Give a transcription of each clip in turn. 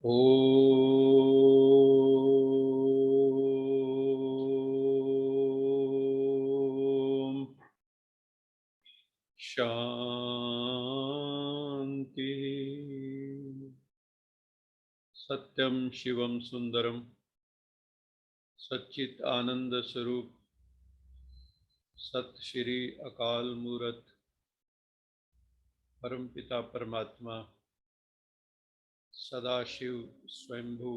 ओम शांति। सत्यम शिवम सुंदरम सच्चित आनंद स्वरूप सत श्री अकाल मूरत परमपिता परमात्मा सदाशिव स्वयंभू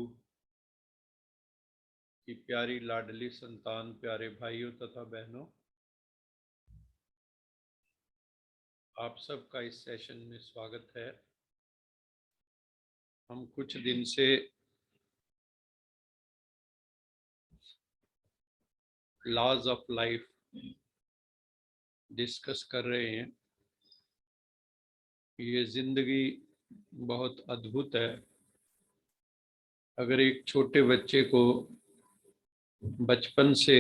की प्यारी लाडली संतान, प्यारे भाइयों तथा बहनों, आप सबका इस सेशन में स्वागत है। हम कुछ दिन से लॉज ऑफ लाइफ डिस्कस कर रहे हैं। ये जिंदगी बहुत अद्भुत है। अगर एक छोटे बच्चे को बचपन से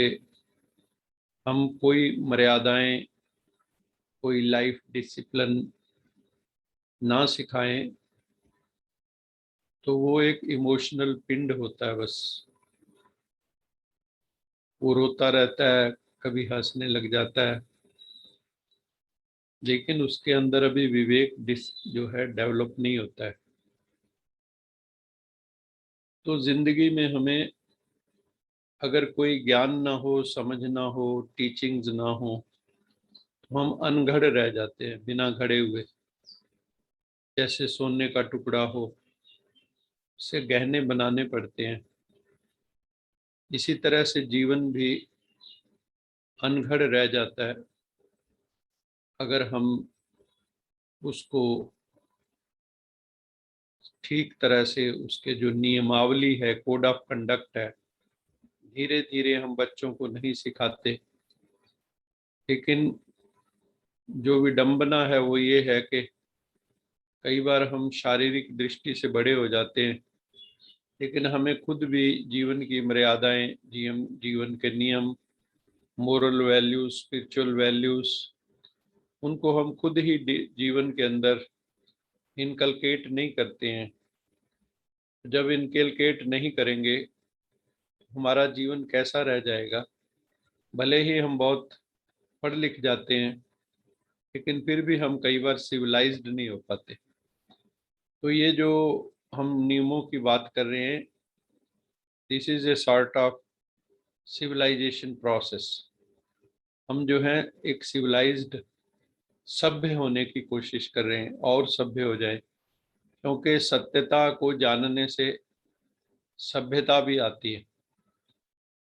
हम कोई मर्यादाएं, कोई लाइफ डिसिप्लिन ना सिखाएं तो वो एक इमोशनल पिंड होता है। बस वो रोता रहता है, कभी हंसने लग जाता है, लेकिन उसके अंदर अभी विवेक जो है डेवलप नहीं होता है। तो जिंदगी में हमें अगर कोई ज्ञान ना हो, समझ ना हो, टीचिंग्स ना हो, तो हम अनघड़ रह जाते हैं, बिना घड़े हुए। जैसे सोने का टुकड़ा हो, उसे गहने बनाने पड़ते हैं। इसी तरह से जीवन भी अनघड़ रह जाता है अगर हम उसको ठीक तरह से, उसके जो नियमावली है, कोड ऑफ कंडक्ट है, धीरे धीरे हम बच्चों को नहीं सिखाते। लेकिन जो विडंबना है वो ये है कि कई बार हम शारीरिक दृष्टि से बड़े हो जाते हैं, लेकिन हमें खुद भी जीवन की मर्यादाएं, जीवन के नियम, मोरल वैल्यूज, स्पिरिचुअल वैल्यूज, उनको हम खुद ही जीवन के अंदर इनकलकेट नहीं करते हैं। जब इनकलकेट नहीं करेंगे, हमारा जीवन कैसा रह जाएगा। भले ही हम बहुत पढ़ लिख जाते हैं, लेकिन फिर भी हम कई बार सिविलाइज्ड नहीं हो पाते। तो ये जो हम नियमों की बात कर रहे हैं, this is a sort of civilisation process. हम जो है एक सिविलाइज्ड, सभ्य होने की कोशिश कर रहे हैं और सभ्य हो जाए, क्योंकि सत्यता को जानने से सभ्यता भी आती है।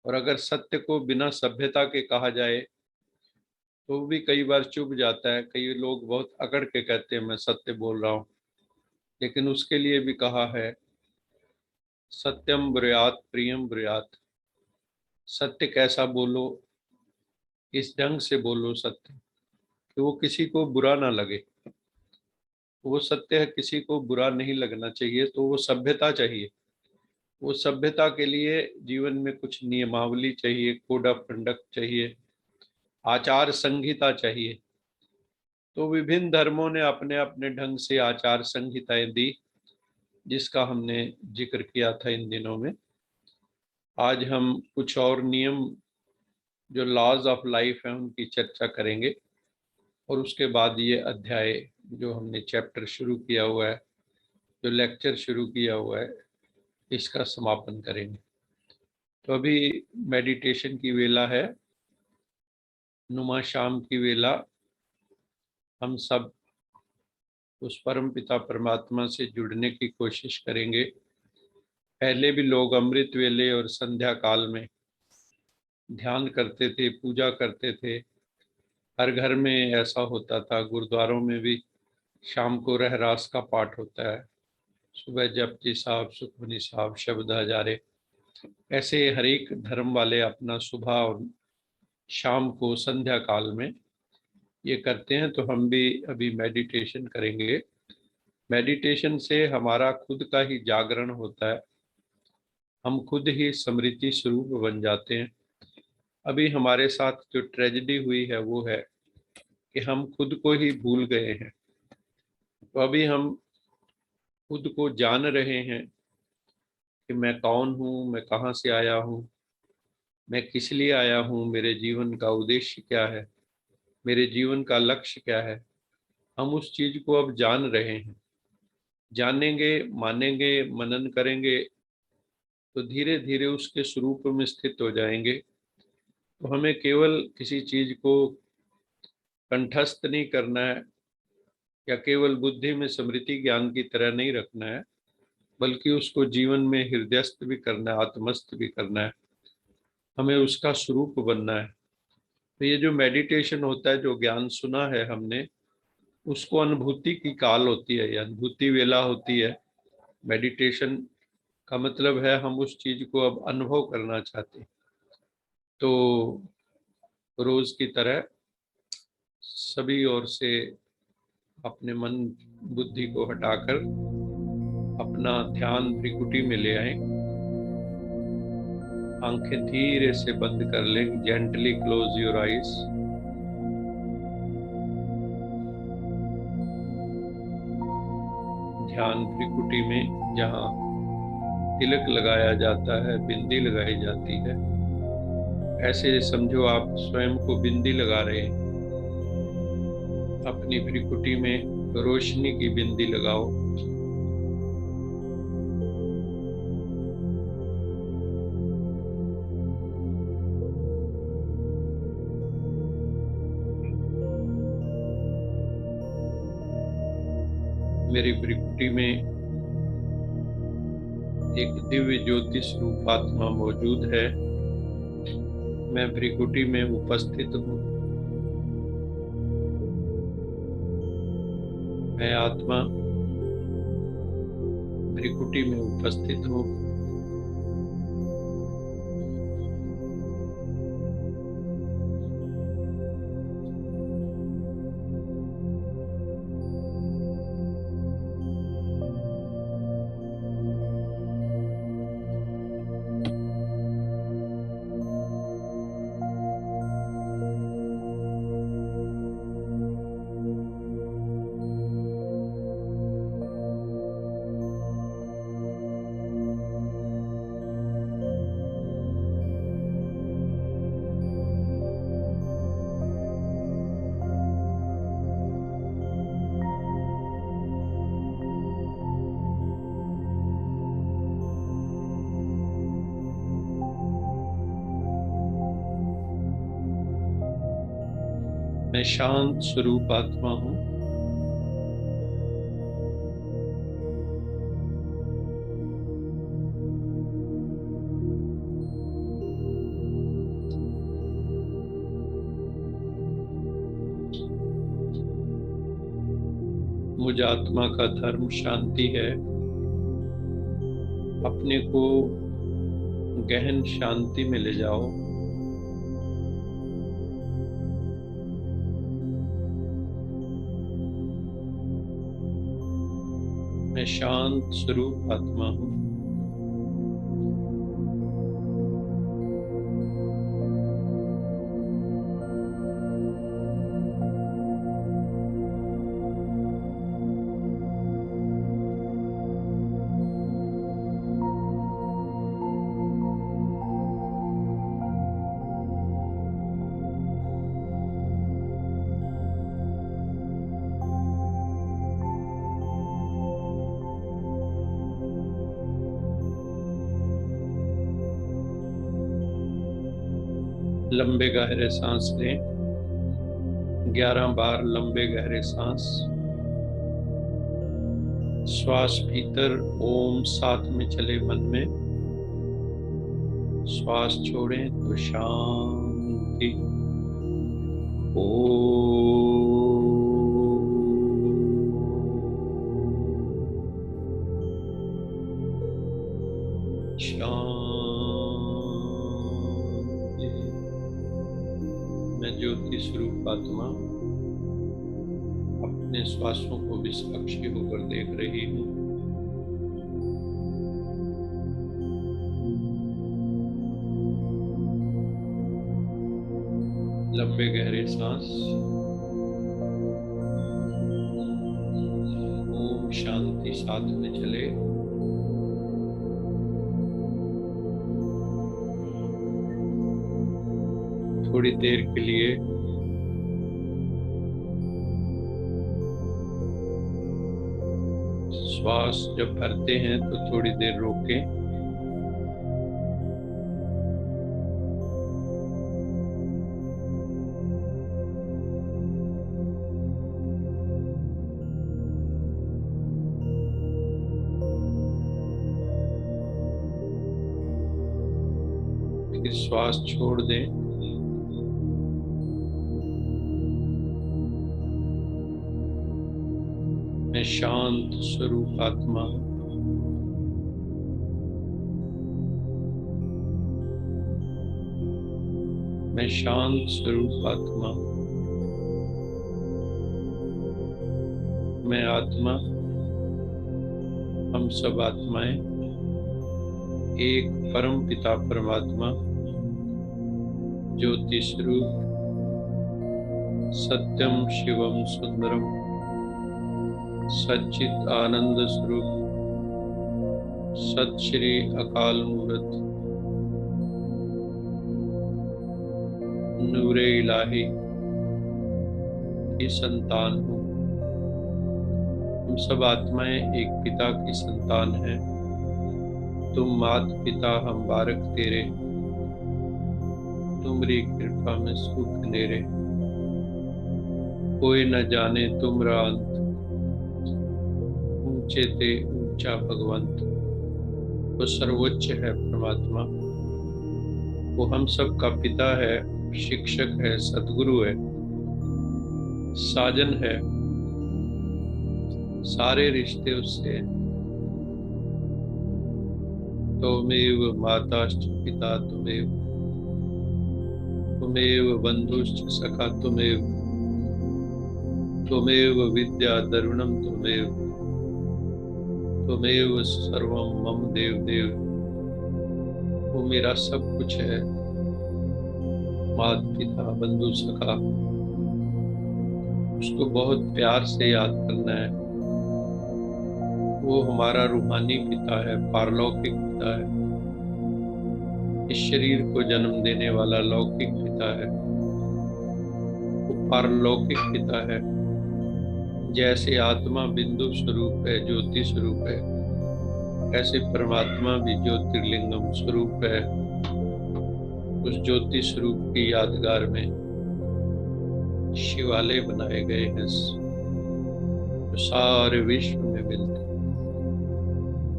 और अगर सत्य को बिना सभ्यता के कहा जाए तो भी कई बार चुभ जाता है। कई लोग बहुत अकड़ के कहते हैं मैं सत्य बोल रहा हूँ, लेकिन उसके लिए भी कहा है सत्यम ब्रूयात प्रियम ब्रूयात। सत्य कैसा बोलो, इस ढंग से बोलो सत्य कि वो किसी को बुरा ना लगे। वो सत्य है, किसी को बुरा नहीं लगना चाहिए, तो वो सभ्यता चाहिए। वो सभ्यता के लिए जीवन में कुछ नियमावली चाहिए, कोड ऑफ कंडक्ट चाहिए, आचार संहिता चाहिए। तो विभिन्न धर्मों ने अपने अपने ढंग से आचार संहिताएं दी, जिसका हमने जिक्र किया था इन दिनों में। आज हम कुछ और नियम, जो लॉज ऑफ लाइफ है, उनकी चर्चा करेंगे। और उसके बाद ये अध्याय, जो हमने चैप्टर शुरू किया हुआ है, जो लेक्चर शुरू किया हुआ है, इसका समापन करेंगे। तो अभी मेडिटेशन की वेला है, नुमा शाम की वेला। हम सब उस परम पिता परमात्मा से जुड़ने की कोशिश करेंगे। पहले भी लोग अमृत वेले और संध्या काल में ध्यान करते थे, पूजा करते थे। हर घर में ऐसा होता था। गुरुद्वारों में भी शाम को रहरास का पाठ होता है, सुबह जपजी साहब, सुखमनी साहब, शब्द हजारे। ऐसे हर एक धर्म वाले अपना सुबह और शाम को संध्या काल में ये करते हैं। तो हम भी अभी मेडिटेशन करेंगे। मेडिटेशन से हमारा खुद का ही जागरण होता है, हम खुद ही स्मृति स्वरूप बन जाते हैं। अभी हमारे साथ जो ट्रेजेडी हुई है वो है कि हम खुद को ही भूल गए हैं। तो अभी हम खुद को जान रहे हैं, कि मैं कौन हूँ, मैं कहाँ से आया हूँ, मैं किस लिए आया हूँ, मेरे जीवन का उद्देश्य क्या है, मेरे जीवन का लक्ष्य क्या है। हम उस चीज को अब जान रहे हैं। जानेंगे, मानेंगे, मनन करेंगे तो धीरे धीरे उसके स्वरूप में स्थित हो जाएंगे। तो हमें केवल किसी चीज को कंठस्थ नहीं करना है या केवल बुद्धि में स्मृति ज्ञान की तरह नहीं रखना है, बल्कि उसको जीवन में हृदयस्थ भी करना है, आत्मस्थ भी करना है। हमें उसका स्वरूप बनना है। तो ये जो मेडिटेशन होता है, जो ज्ञान सुना है हमने, उसको अनुभूति की काल होती है, या अनुभूति वेला होती है। मेडिटेशन का मतलब है हम उस चीज को अब अनुभव करना चाहते हैं। तो रोज की तरह सभी ओर से अपने मन बुद्धि को हटाकर अपना ध्यान भ्रिकुटी में ले आए। आंखें धीरे से बंद कर लें। Gently close your eyes. ध्यान भ्रिकुटी में जहाँ तिलक लगाया जाता है, बिंदी लगाई जाती है, ऐसे समझो आप स्वयं को बिंदी लगा रहे हैं। अपनी भ्रिकुटी में रोशनी की बिंदी लगाओ। मेरी भ्रिकुटी में एक दिव्य ज्योति स्वरूप आत्मा मौजूद है। मैं भ्रिकुटी में उपस्थित हूँ। मैं आत्मा भ्रिकुटी में उपस्थित हूँ। मैं शांत स्वरूप आत्मा हूँ। मुझ आत्मा का धर्म शांति है। अपने को गहन शांति में ले जाओ। मैं शांत स्वरूप आत्मा हूँ। लंबे गहरे सांस लें। 11 बार लंबे गहरे सांस। श्वास भीतर ओम साथ में चले मन में। श्वास छोड़ें तो शांति। शांति। मैं ज्योति स्वरूप आत्मा अपने श्वासों को भी साक्षी होकर देख रही हूँ। लंबे गहरे सांस। ओम शांति साथ में चले। थोड़ी देर के लिए श्वास जब भरते हैं तो थोड़ी देर रोकें। फिर श्वास छोड़ दें। मैं शांत स्वरूप आत्मा हूं। मैं शांत स्वरूप आत्मा हूं। मैं आत्मा, हम सब आत्माएं एक परम पिता परमात्मा ज्योति स्वरूप सत्यम शिवम सुंदरम सच्चित आनंद स्वरूप सत श्री अकाल मूर्त नूरे इलाही की संतान हूँ। हम सब आत्माएं एक पिता की संतान हैं। तुम मात पिता हम बारक तेरे, तुमरी कृपा में सुख नेरे। कोई न जाने तुमरा अंत, ऊंचे ते ऊंचा भगवंत। वो सर्वोच्च है परमात्मा। वो हम सब का पिता है, शिक्षक है, सदगुरु है, साजन है। सारे रिश्ते उससे हैं। त्वमेव माताश्च पिता त्वमेव, त्वमेव बंधुश्च सखा त्वमेव, त्वमेव विद्या द्रविणम त्वमेव, त्वमेव सर्वम मम देव देव। वो मेरा सब कुछ है। माता पिता बंधु सखा, उसको बहुत प्यार से याद करना है। वो हमारा रूहानी पिता है, पारलौकिक पिता है। इस शरीर को जन्म देने वाला लौकिक पिता है। वो पारलौकिक पिता है। जैसे आत्मा बिंदु स्वरूप है, ज्योति स्वरूप है, ऐसे परमात्मा भी ज्योतिर्लिंगम स्वरूप है। उस ज्योति स्वरूप की यादगार में शिवालय बनाए गए हैं जो सारे विश्व में मिलते हैं,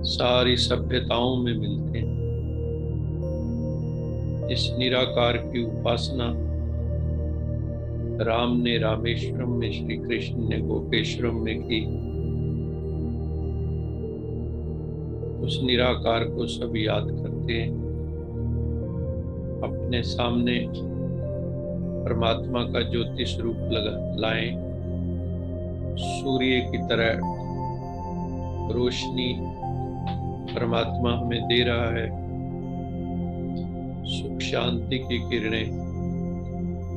सारी सभ्यताओं में मिलते हैं। इस निराकार की उपासना राम ने रामेश्वरम में, श्री कृष्ण ने गोपेश्वरम में की। उस निराकार को सब याद करते हैं। अपने सामने परमात्मा का ज्योति स्वरूप लाएं। सूर्य की तरह रोशनी परमात्मा हमें दे रहा है। सुख शांति की किरणें,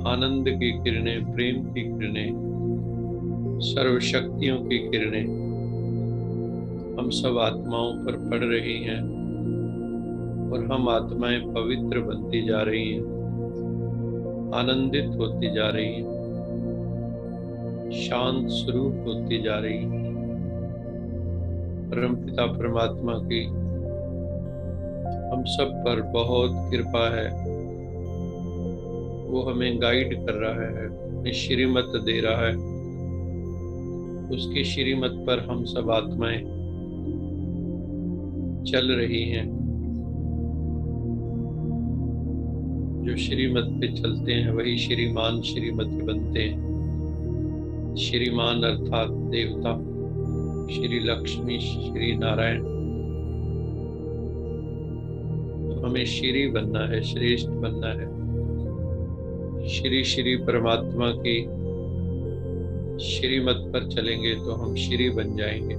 आनंद की किरणें, प्रेम की किरणें, सर्वशक्तियों की किरणें हम सब आत्माओं पर पड़ रही हैं और हम आत्माएं पवित्र बनती जा रही हैं, आनंदित होती जा रही हैं, शांत स्वरूप होती जा रही हैं। परमपिता परमात्मा की हम सब पर बहुत कृपा है। वो हमें गाइड कर रहा है, हमें श्रीमत दे रहा है। उसकी श्रीमत पर हम सब आत्माएं चल रही हैं। जो श्रीमत पे चलते हैं वही श्रीमान श्रीमती बनते हैं। श्रीमान अर्थात देवता, श्री लक्ष्मी, श्री नारायण। तो हमें श्री बनना है, श्रेष्ठ बनना है। श्री श्री परमात्मा की श्रीमत पर चलेंगे तो हम श्री बन जाएंगे।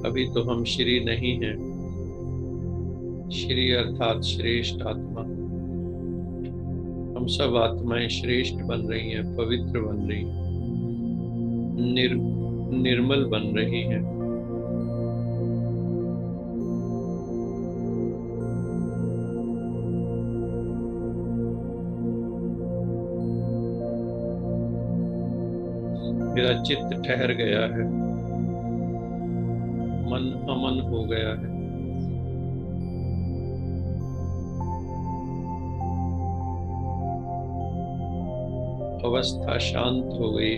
अभी तो हम श्री नहीं हैं। श्री अर्थात श्रेष्ठ आत्मा। हम सब आत्माएं श्रेष्ठ बन रही हैं, पवित्र बन रही हैं, निर्मल बन रही हैं। मेरा चित्त ठहर गया है, मन अमन हो गया है। अवस्था शांत हो गई।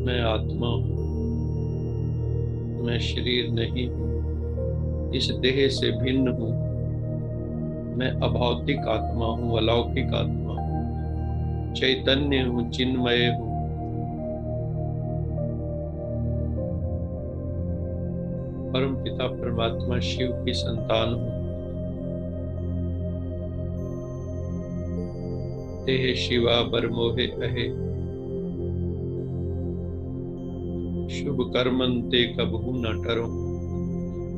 मैं आत्मा हूँ, मैं शरीर नहीं हूँ, इस देह से भिन्न हूँ। मैं अभौतिक आत्मा हूँ, अलौकिक आत्मा हूँ, चैतन्य हूँ, चिन्मय हूँ। परम पिता परमात्मा शिव की संतान हूँ। देह शिवा बरमोहे अहे, शुभ कर्मंते कबहू न डरो।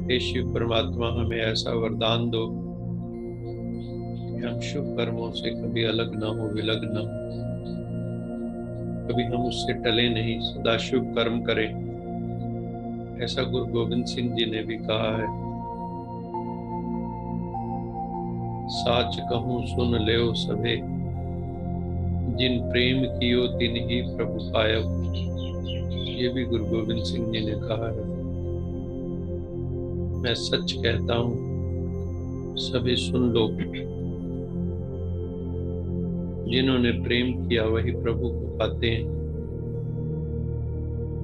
हे शिव परमात्मा, हमें ऐसा वरदान दो कि हम शुभ कर्मों से कभी अलग ना हो, विलग ना हो, कभी हम उससे टले नहीं, सदा शुभ कर्म करें। ऐसा गुरु गोविंद सिंह जी ने भी कहा है। साच कहूँ सुन लेओ सभे, जिन प्रेम कियो तिन ही प्रभु पायो। ये भी गुरु गोविंद सिंह जी ने कहा है। मैं सच कहता हूँ, सभी सुन लो। जिन्होंने प्रेम किया वही प्रभु को पाते हैं।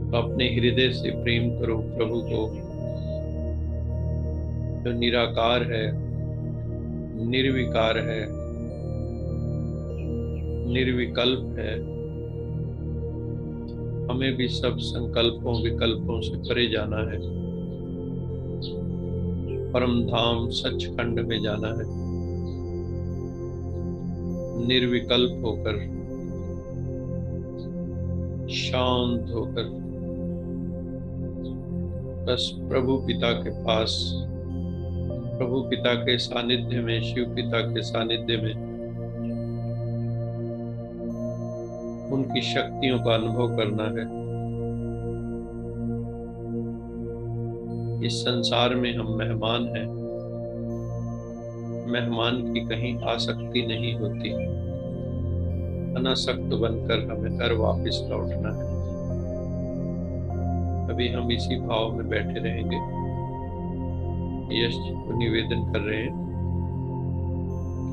तो अपने हृदय से प्रेम करो प्रभु को, जो निराकार है, निर्विकार है, निर्विकल्प है। हमें भी सब संकल्पों विकल्पों से परे जाना है, परम धाम सचखंड में जाना है। निर्विकल्प होकर, शांत होकर, बस प्रभु पिता के पास, प्रभु पिता के सानिध्य में, शिव पिता के सानिध्य में उनकी शक्तियों का अनुभव करना है। इस संसार में हम मेहमान हैं। मेहमान की कहीं आसक्ति नहीं होती। अनासक्त बनकर हमें घर वापस लौटना है। अभी हम इसी भाव में बैठे रहेंगे। यश जी को निवेदन कर रहे हैं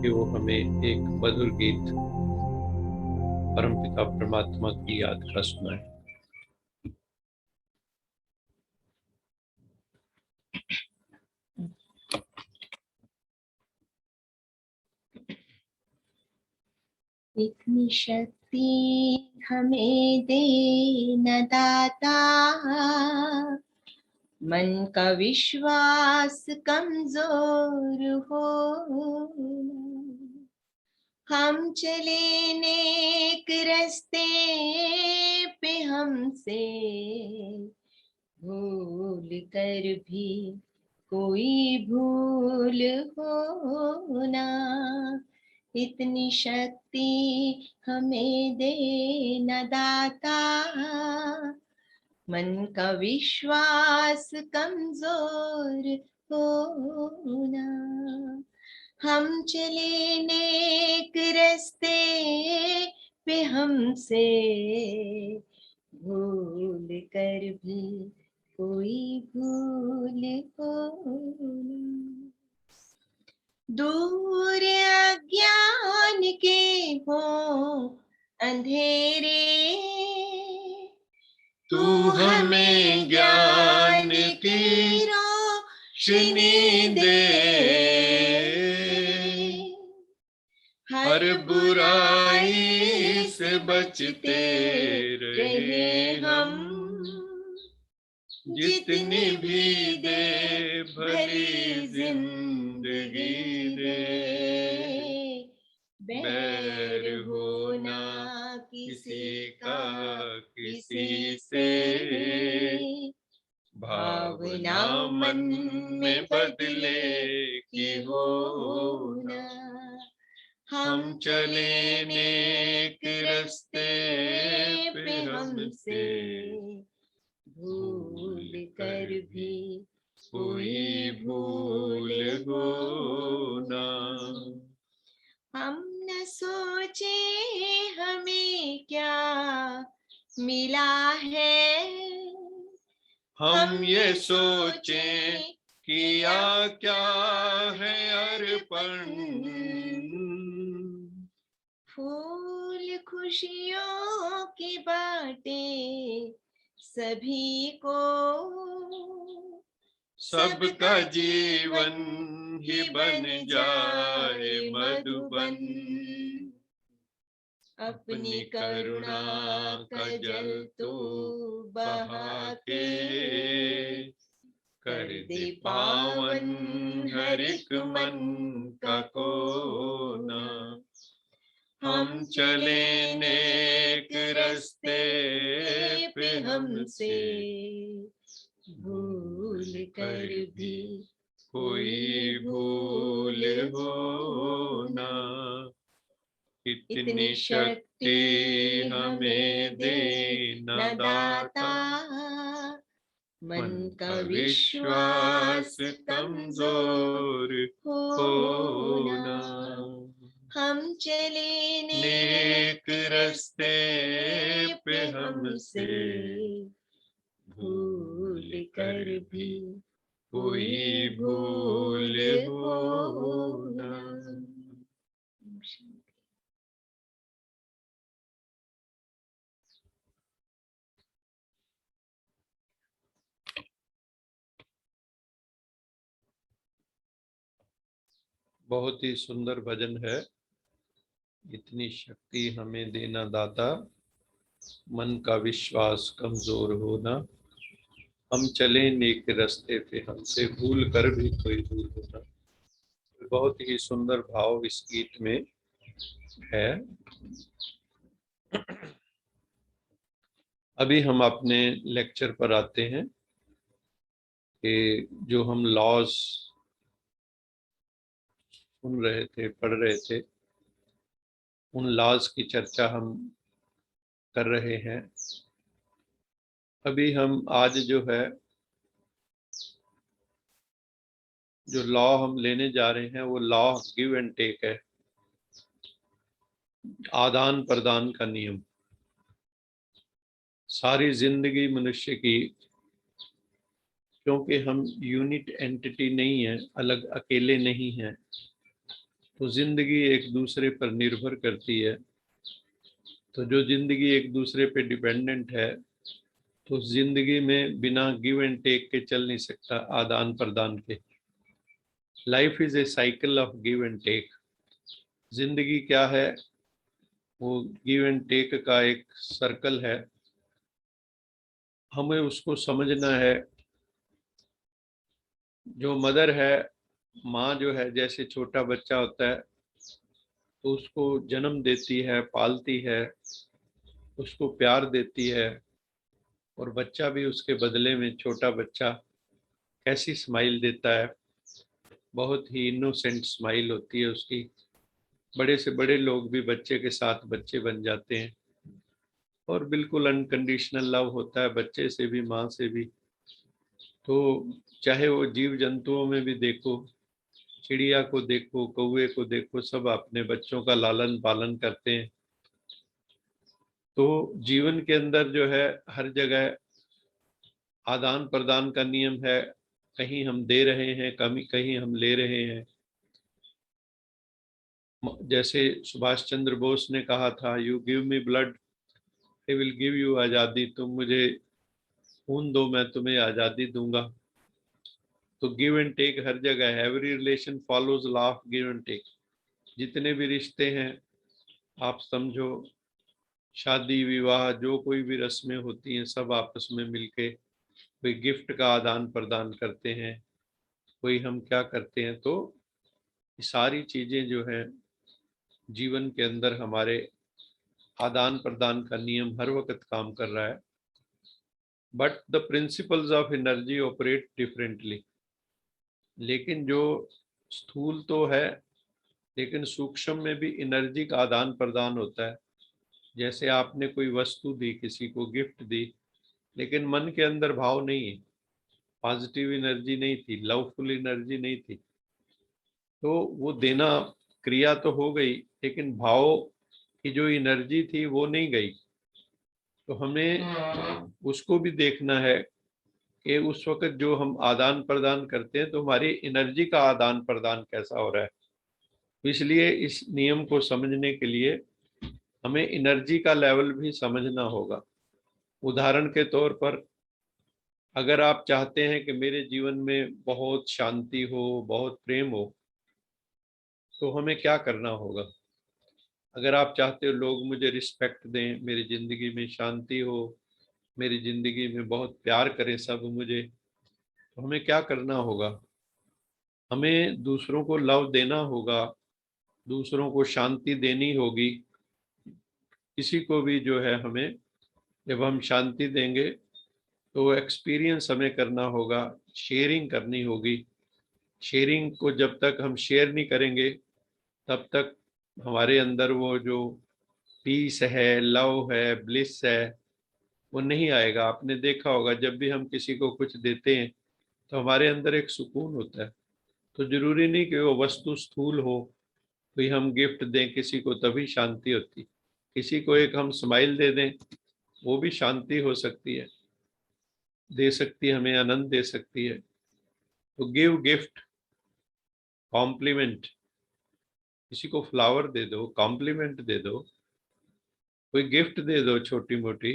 कि वो हमें एक मधुर गीत परमपिता परमात्मा की याद का सुनाए। इतनी शक्ति हमें दे न दाता, मन का विश्वास कमजोर हो। हम चले नेक रास्ते पे, हमसे भूल कर भी कोई भूल हो ना। इतनी शक्ति हमें दे न दाता, मन का विश्वास कमजोर होना। हम चले नेक रास्ते पे, हमसे भूल कर भी कोई भूल होना। दूर अज्ञान के हो अंधेरे, तू हमें ज्ञान की रोशनी दे। हर बुराई से बचते रहे हम, जितनी भी दे भली जिंदगी दे। बैर होना किसी का किसी से, भावना मन में बदले की होना। हम चले नेक रास्ते पे, हमसे भूल कर भी कोई भूल हो ना। हम न सोचे हमें क्या मिला है, हम ये सोचें किया क्या है अर्पण। फूल खुशियों की बाटे सभी को, सबका जीवन ही बन जाए मधुबन। अपनी करुणा का जल तो बहा के कर दे पावन हर एक मन का कोना। हम चले नेक रास्ते पे हमसे भूल कर भी कोई भूल हो ना। इतनी शक्ति हमें देना दाता, मन का विश्वास कमजोर होना। हम चले नेक रास्ते पे हमसे भूल कर भी कोई भूल हो ना। बहुत ही सुंदर भजन है। इतनी शक्ति हमें देना दाता, मन का विश्वास कमजोर होना। हम चले नेक रास्ते पे हमसे भूल कर भी कोई भूल होना। बहुत ही सुंदर भाव इस गीत में है। अभी हम अपने लेक्चर पर आते हैं कि जो हम लॉज सुन रहे थे, पढ़ रहे थे, उन लॉज की चर्चा हम कर रहे हैं। अभी हम आज जो है, जो लॉ हम लेने जा रहे हैं वो लॉ गिव एंड टेक है, आदान प्रदान का नियम। सारी जिंदगी मनुष्य की, क्योंकि हम यूनिट एंटिटी नहीं है, अलग अकेले नहीं हैं, तो जिंदगी एक दूसरे पर निर्भर करती है। तो जो जिंदगी एक दूसरे पे डिपेंडेंट है, तो जिंदगी में बिना गिव एंड टेक के चल नहीं सकता, आदान प्रदान के। Life is a cycle of give and take. जिंदगी क्या है? वो गिव एंड टेक का एक सर्कल है। हमें उसको समझना है। जो मदर है, माँ जो है, जैसे छोटा बच्चा होता है तो उसको जन्म देती है, पालती है, उसको प्यार देती है, और बच्चा भी उसके बदले में, छोटा बच्चा कैसी स्माइल देता है, बहुत ही इनोसेंट स्माइल होती है उसकी। बड़े से बड़े लोग भी बच्चे के साथ बच्चे बन जाते हैं, और बिल्कुल अनकंडीशनल लव होता है बच्चे से भी, माँ से भी। तो चाहे वो जीव जंतुओं में भी देखो, चिड़िया को देखो, कौवे को देखो, सब अपने बच्चों का लालन पालन करते हैं। तो जीवन के अंदर जो है, हर जगह आदान प्रदान का नियम है। कहीं हम दे रहे हैं, कहीं हम ले रहे हैं। जैसे सुभाष चंद्र बोस ने कहा था, you give me blood, I will give you आज़ादी। तुम मुझे खून दो, मैं तुम्हें आज़ादी दूंगा। तो गिव एंड टेक हर जगह है। Every relation follows law of give and take. जितने भी रिश्ते हैं, आप समझो, शादी विवाह, जो कोई भी रस्में होती हैं, सब आपस में मिलके कोई गिफ्ट का आदान प्रदान करते हैं, कोई हम क्या करते हैं। तो ये सारी चीजें जो है जीवन के अंदर हमारे आदान प्रदान का नियम हर वक्त काम कर रहा है। But the principles of energy operate differently. लेकिन जो स्थूल तो है, लेकिन सूक्ष्म में भी एनर्जी का आदान प्रदान होता है। जैसे आपने कोई वस्तु दी, किसी को गिफ्ट दी, लेकिन मन के अंदर भाव नहीं है, पॉजिटिव एनर्जी नहीं थी, लवफुल एनर्जी नहीं थी। तो वो देना क्रिया तो हो गई, लेकिन भाव की जो एनर्जी थी वो नहीं गई। तो हमें उसको भी देखना है कि उस वक्त जो हम आदान प्रदान करते हैं तो हमारी एनर्जी का आदान प्रदान कैसा हो रहा है। तो इसलिए इस नियम को समझने के लिए हमें एनर्जी का लेवल भी समझना होगा। उदाहरण के तौर पर, अगर आप चाहते हैं कि मेरे जीवन में बहुत शांति हो, बहुत प्रेम हो, तो हमें क्या करना होगा? अगर आप चाहते हो लोग मुझे रिस्पेक्ट दें, मेरी ज़िंदगी में शांति हो, मेरी ज़िंदगी में बहुत प्यार करें सब मुझे, तो हमें क्या करना होगा? हमें दूसरों को लव देना होगा, दूसरों को शांति देनी होगी। किसी को भी जो है, हमें जब हम शांति देंगे तो एक्सपीरियंस हमें करना होगा, शेयरिंग करनी होगी। शेयरिंग को जब तक हम शेयर नहीं करेंगे तब तक हमारे अंदर वो जो पीस है, लव है, ब्लिस है, वो नहीं आएगा। आपने देखा होगा जब भी हम किसी को कुछ देते हैं तो हमारे अंदर एक सुकून होता है। तो जरूरी नहीं कि वो वस्तु स्थूल हो, कोई हम गिफ्ट दें किसी को तभी शांति होती। किसी को एक हम स्माइल दे दें, वो भी शांति हो सकती है, दे सकती है, हमें आनंद दे सकती है। तो गिव गिफ्ट, कॉम्प्लीमेंट, किसी को फ्लावर दे दो, कॉम्प्लीमेंट दे दो, कोई गिफ्ट दे दो, छोटी मोटी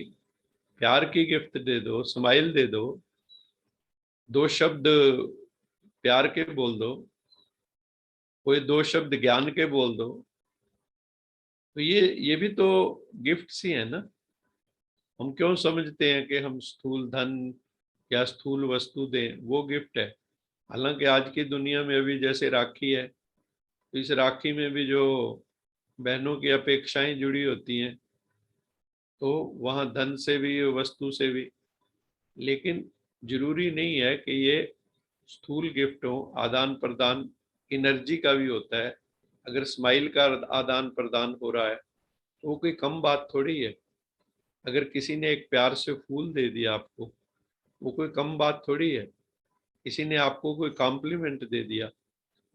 प्यार की गिफ्ट दे दो, स्माइल दे दो, दो शब्द प्यार के बोल दो, कोई दो शब्द ज्ञान के बोल दो। तो ये भी तो गिफ्ट्स ही है ना। हम क्यों समझते हैं कि हम स्थूल धन या स्थूल वस्तु दें, वो गिफ्ट है। हालांकि आज की दुनिया में अभी जैसे राखी है, तो इस राखी में भी जो बहनों की अपेक्षाएं जुड़ी होती हैं, तो वहाँ धन से भी, वस्तु से भी। लेकिन जरूरी नहीं है कि ये स्थूल गिफ्ट हो। आदान प्रदान एनर्जी का भी होता है। अगर स्माइल का आदान प्रदान हो रहा है तो वो कोई कम बात थोड़ी है। अगर किसी ने एक प्यार से फूल दे दिया आपको, वो कोई कम बात थोड़ी है। किसी ने आपको कोई कॉम्प्लीमेंट दे दिया,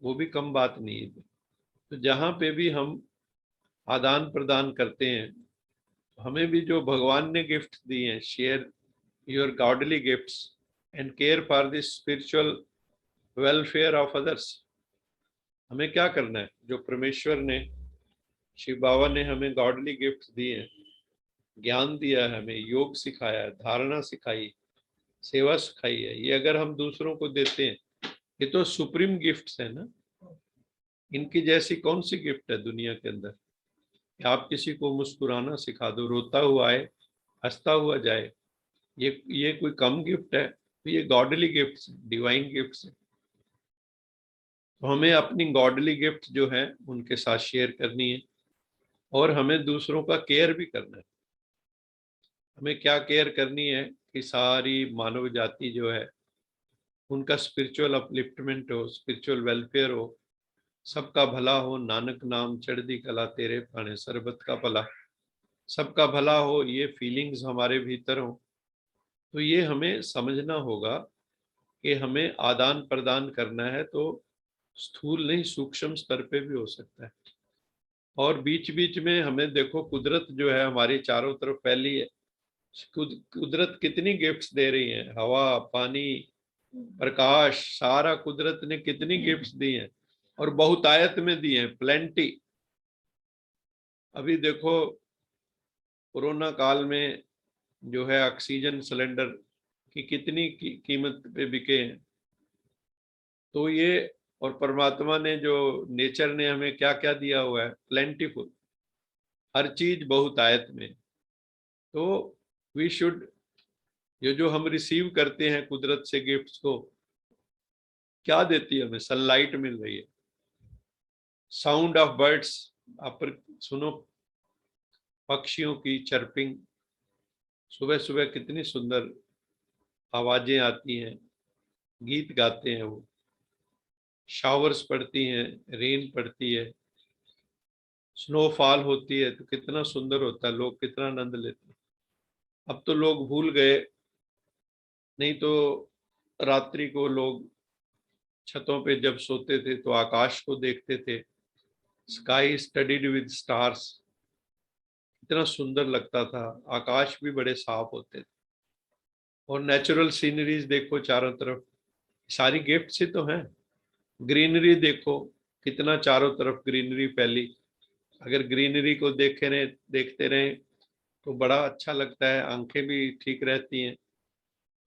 वो भी कम बात नहीं है। तो जहाँ पे भी हम आदान प्रदान करते हैं, हमें भी जो भगवान ने गिफ्ट दिए हैं, share your godly gifts and care for the spiritual welfare of others. हमें क्या करना है? जो परमेश्वर ने, शिव बाबा ने हमें गॉडली गिफ्ट दिए हैं, ज्ञान दिया है, हमें योग सिखाया है, धारणा सिखाई, सेवा सिखाई है, ये अगर हम दूसरों को देते हैं, ये तो सुप्रीम गिफ्ट्स है ना। इनकी जैसी कौन सी गिफ्ट है दुनिया के अंदर? आप किसी को मुस्कुराना सिखा दो, रोता हुआ आए, हंसता हुआ जाए, ये कोई कम गिफ्ट है? तो ये गॉडली गिफ्ट्स, डिवाइन गिफ्ट्स है। तो हमें अपनी गॉडली गिफ्ट जो है उनके साथ शेयर करनी है, और हमें दूसरों का केयर भी करना है। हमें क्या केयर करनी है कि सारी मानव जाति जो है उनका स्पिरिचुअल अपलिफ्टमेंट हो, स्पिरिचुअल वेलफेयर हो, सबका भला हो। नानक नाम चढ़दी कला तेरे पाने सरबत का भला, सबका भला हो, ये फीलिंग्स हमारे भीतर हो। तो ये हमें समझना होगा कि हमें आदान प्रदान करना है, तो स्थूल नहीं, सूक्ष्म स्तर पे भी हो सकता है। और बीच बीच में हमें देखो, कुदरत जो है हमारी चारों तरफ फैली है। कुदरत कितनी गिफ्ट्स दे रही है, हवा, पानी, प्रकाश, सारा कुदरत ने कितनी गिफ्ट्स दी हैं, और बहुतायत में दी हैं, प्लेंटी। अभी देखो कोरोना काल में जो है ऑक्सीजन सिलेंडर की कितनी कीमत पे बिके हैं। तो ये, और परमात्मा ने जो, नेचर ने हमें क्या क्या दिया हुआ है, प्लेंटीफुल, हर चीज बहुतायत में। तो वी शुड, ये जो हम रिसीव करते हैं कुदरत से गिफ्ट्स को, क्या देती है हमें? सनलाइट मिल रही है, साउंड ऑफ बर्ड्स, आप सुनो पक्षियों की चर्पिंग, सुबह सुबह कितनी सुंदर आवाजें आती हैं, गीत गाते हैं वो। शावर्स पड़ती हैं, रेन पड़ती है, स्नोफॉल होती है, तो कितना सुंदर होता है, लोग कितना आनंद लेते हैं। अब तो लोग भूल गए, नहीं तो रात्रि को लोग छतों पे जब सोते थे तो आकाश को देखते थे, स्काई स्टडीड विद स्टार्स, इतना सुंदर लगता था, आकाश भी बड़े साफ होते थे। और नेचुरल सीनरीज देखो चारों तरफ, सारी गिफ्ट ही तो हैं। ग्रीनरी देखो, कितना चारों तरफ ग्रीनरी फैली, अगर ग्रीनरी को देखते रहें तो बड़ा अच्छा लगता है, आंखें भी ठीक रहती हैं।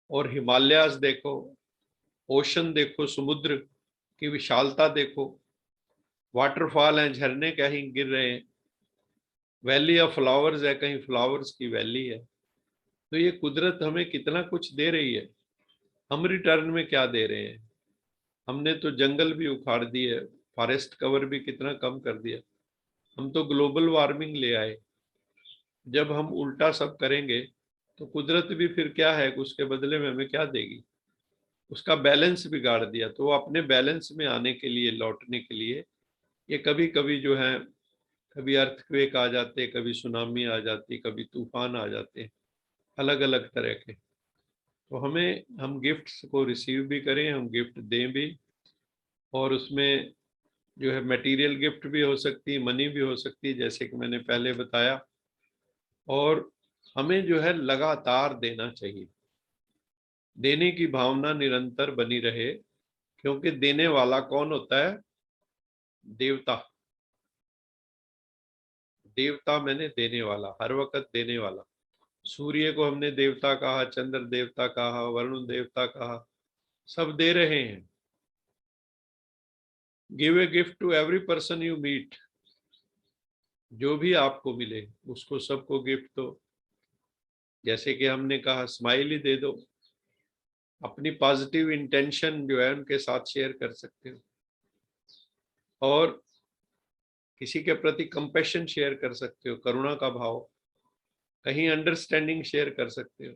और हिमालयाज देखो, ओशन देखो, समुद्र की विशालता देखो, वाटरफॉल हैं, झरने कहीं गिर रहे हैं, वैली ऑफ फ्लावर्स है, कहीं फ्लावर्स की वैली है। तो ये कुदरत हमें कितना कुछ दे रही है, हम रिटर्न में क्या दे रहे हैं? हमने तो जंगल भी उखाड़ दिए, फॉरेस्ट कवर भी कितना कम कर दिया, हम तो ग्लोबल वार्मिंग ले आए। जब हम उल्टा सब करेंगे तो कुदरत भी फिर क्या है, उसके बदले में हमें क्या देगी? उसका बैलेंस बिगाड़ दिया। तो वो अपने बैलेंस में आने के लिए, लौटने के लिए, ये कभी कभी जो है, कभी अर्थक्वेक आ जाते, कभी सुनामी आ जाती, कभी तूफान आ जाते, अलग अलग तरह के। तो हमें, हम गिफ्ट्स को रिसीव भी करें, हम गिफ्ट दें भी, और उसमें जो है मटेरियल गिफ्ट भी हो सकती है, मनी भी हो सकती है, जैसे कि मैंने पहले बताया। और हमें जो है लगातार देना चाहिए, देने की भावना निरंतर बनी रहे, क्योंकि देने वाला कौन होता है? देवता। देवता मैंने देने वाला, हर वक्त देने वाला। सूर्य को हमने देवता कहा, चंद्र देवता कहा, वरुण देवता कहा, सब दे रहे हैं। Give a gift to every person you meet, जो भी आपको मिले उसको, सबको गिफ्ट दो। जैसे कि हमने कहा, स्माइल ही दे दो, अपनी पॉजिटिव इंटेंशन जो है उनके साथ शेयर कर सकते हो, और किसी के प्रति कंपैशन शेयर कर सकते हो, करुणा का भाव, कहीं अंडरस्टैंडिंग शेयर कर सकते हो।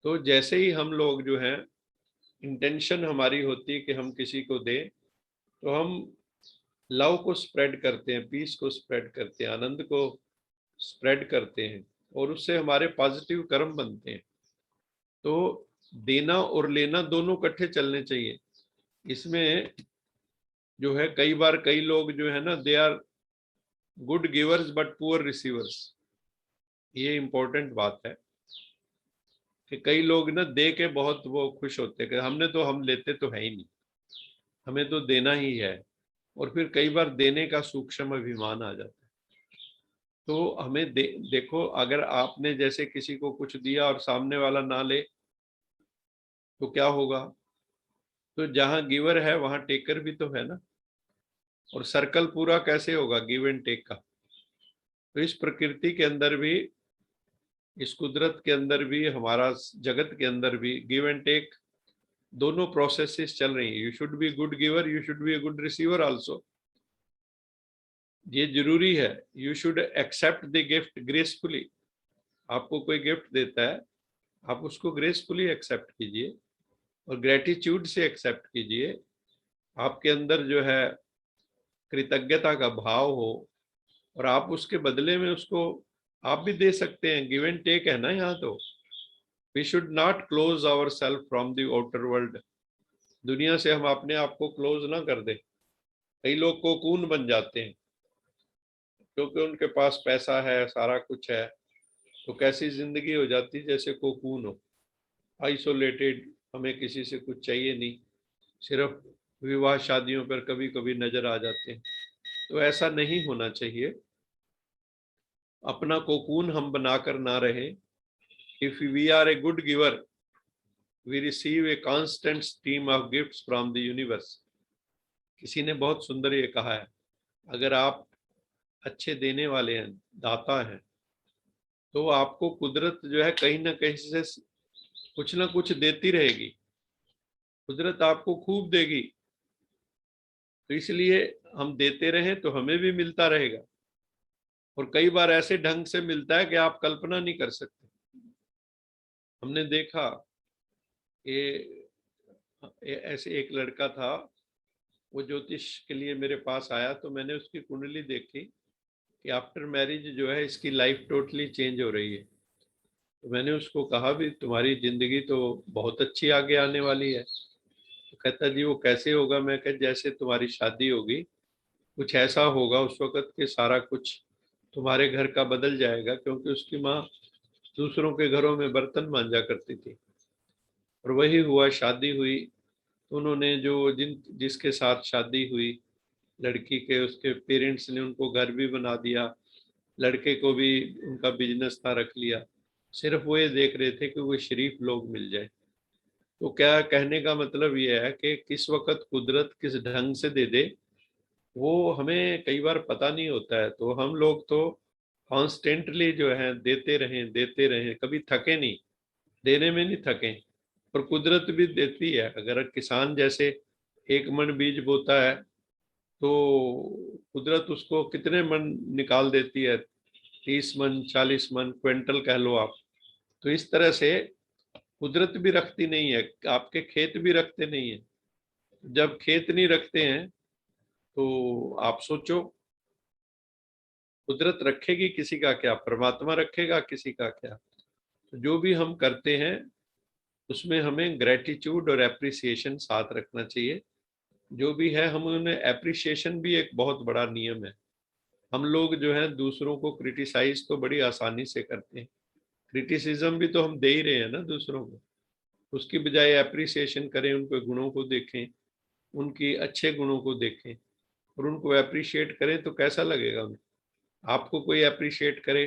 तो जैसे ही हम लोग जो हैं, इंटेंशन हमारी होती है कि हम किसी को दें, तो हम लव को स्प्रेड करते हैं, पीस को स्प्रेड करते हैं, आनंद को स्प्रेड करते हैं, और उससे हमारे पॉजिटिव कर्म बनते हैं। तो देना और लेना दोनों इकट्ठे चलने चाहिए। इसमें जो है, कई बार कई लोग जो है ना, they are good givers but poor receivers. ये इंपॉर्टेंट बात है कि कई लोग ना दे के बहुत वो खुश होते हैं कि हमने तो, हम लेते तो है ही नहीं, हमें तो देना ही है। और फिर कई बार देने का सूक्ष्म अभिमान आ जाता है। तो हमें देखो, अगर आपने जैसे किसी को कुछ दिया और सामने वाला ना ले तो क्या होगा? तो जहां गिवर है वहां टेकर भी तो है ना। और सर्कल पूरा कैसे होगा? गिव एंड टेक का। तो इस प्रकृति के अंदर भी, इस कुदरत के अंदर भी, हमारा जगत के अंदर भी गिव एंड टेक दोनों प्रोसेसेस चल रही है। You should be good giver, you should be a good receiver also. ये जरूरी है। You should accept the gift gracefully. आपको कोई गिफ्ट देता है, आप उसको ग्रेसफुली एक्सेप्ट कीजिए और ग्रेटिट्यूड से एक्सेप्ट कीजिए। आपके अंदर जो है कृतज्ञता का भाव हो, और आप उसके बदले में उसको आप भी दे सकते हैं। गिव एंड टेक है ना यहाँ तो। We should not close our self from the outer world. दुनिया से हम अपने आप को क्लोज ना कर दें। कई लोग कोकून बन जाते हैं, क्योंकि उनके पास पैसा है, सारा कुछ है, तो कैसी जिंदगी हो जाती जैसे कोकून हो, आइसोलेटेड, हमें किसी से कुछ चाहिए नहीं, सिर्फ विवाह शादियों पर कभी कभी नजर आ जाते हैं। तो ऐसा नहीं होना चाहिए। अपना कोकून हम बनाकर ना रहे। If we are a good giver, we receive a constant stream of gifts from the universe. किसी ने बहुत सुंदर ये कहा है, अगर आप अच्छे देने वाले हैं, दाता हैं, तो आपको कुदरत जो है कहीं ना कहीं से कुछ ना कुछ देती रहेगी। कुदरत आपको खूब देगी। तो इसलिए हम देते रहें तो हमें भी मिलता रहेगा। और कई बार ऐसे ढंग से मिलता है कि आप कल्पना नहीं कर सकते। हमने देखा, ऐसे एक लड़का था, वो ज्योतिष के लिए मेरे पास आया, तो मैंने उसकी कुंडली देखी कि आफ्टर मैरिज जो है इसकी लाइफ टोटली चेंज हो रही है। तो मैंने उसको कहा भी तुम्हारी जिंदगी तो बहुत अच्छी आगे आने वाली है। तो कहता जी वो कैसे होगा? मैं कह जैसे तुम्हारी शादी होगी कुछ ऐसा होगा उस वक्त के सारा कुछ तुम्हारे घर का बदल जाएगा, क्योंकि उसकी माँ दूसरों के घरों में बर्तन मांजा करती थी। और वही हुआ, शादी हुई तो उन्होंने जो जिसके साथ शादी हुई लड़की के, उसके पेरेंट्स ने उनको घर भी बना दिया, लड़के को भी उनका बिजनेस था रख लिया। सिर्फ वो ये देख रहे थे कि वो शरीफ लोग मिल जाए। तो क्या कहने का मतलब ये है कि किस वक्त कुदरत किस ढंग से दे दे वो हमें कई बार पता नहीं होता है। तो हम लोग तो कॉन्स्टेंटली जो है देते रहें, कभी थके नहीं, देने में नहीं थके। और कुदरत भी देती है। अगर किसान जैसे 1 मन बीज बोता है तो कुदरत उसको कितने मन निकाल देती है, 30 मन 40 मन क्विंटल कह लो आप। तो इस तरह से कुदरत भी रखती नहीं है, आपके खेत भी रखते नहीं है। जब खेत नहीं रखते हैं तो आप सोचो कुदरत रखेगी किसी का क्या, परमात्मा रखेगा किसी का क्या। तो जो भी हम करते हैं उसमें हमें ग्रेटिट्यूड और एप्रिसिएशन साथ रखना चाहिए। जो भी है हम उन्हें एप्रिसिएशन भी एक बहुत बड़ा नियम है। हम लोग जो है दूसरों को क्रिटिसाइज तो बड़ी आसानी से करते हैं, क्रिटिसिज्म भी तो हम दे ही रहे हैं ना दूसरों को। उसकी बजाय एप्रिसिएशन करें, उनके गुणों को देखें, उनकी अच्छे गुणों को देखें और उनको अप्रिशिएट करें तो कैसा लगेगा उनको। आपको कोई अप्रिशिएट करे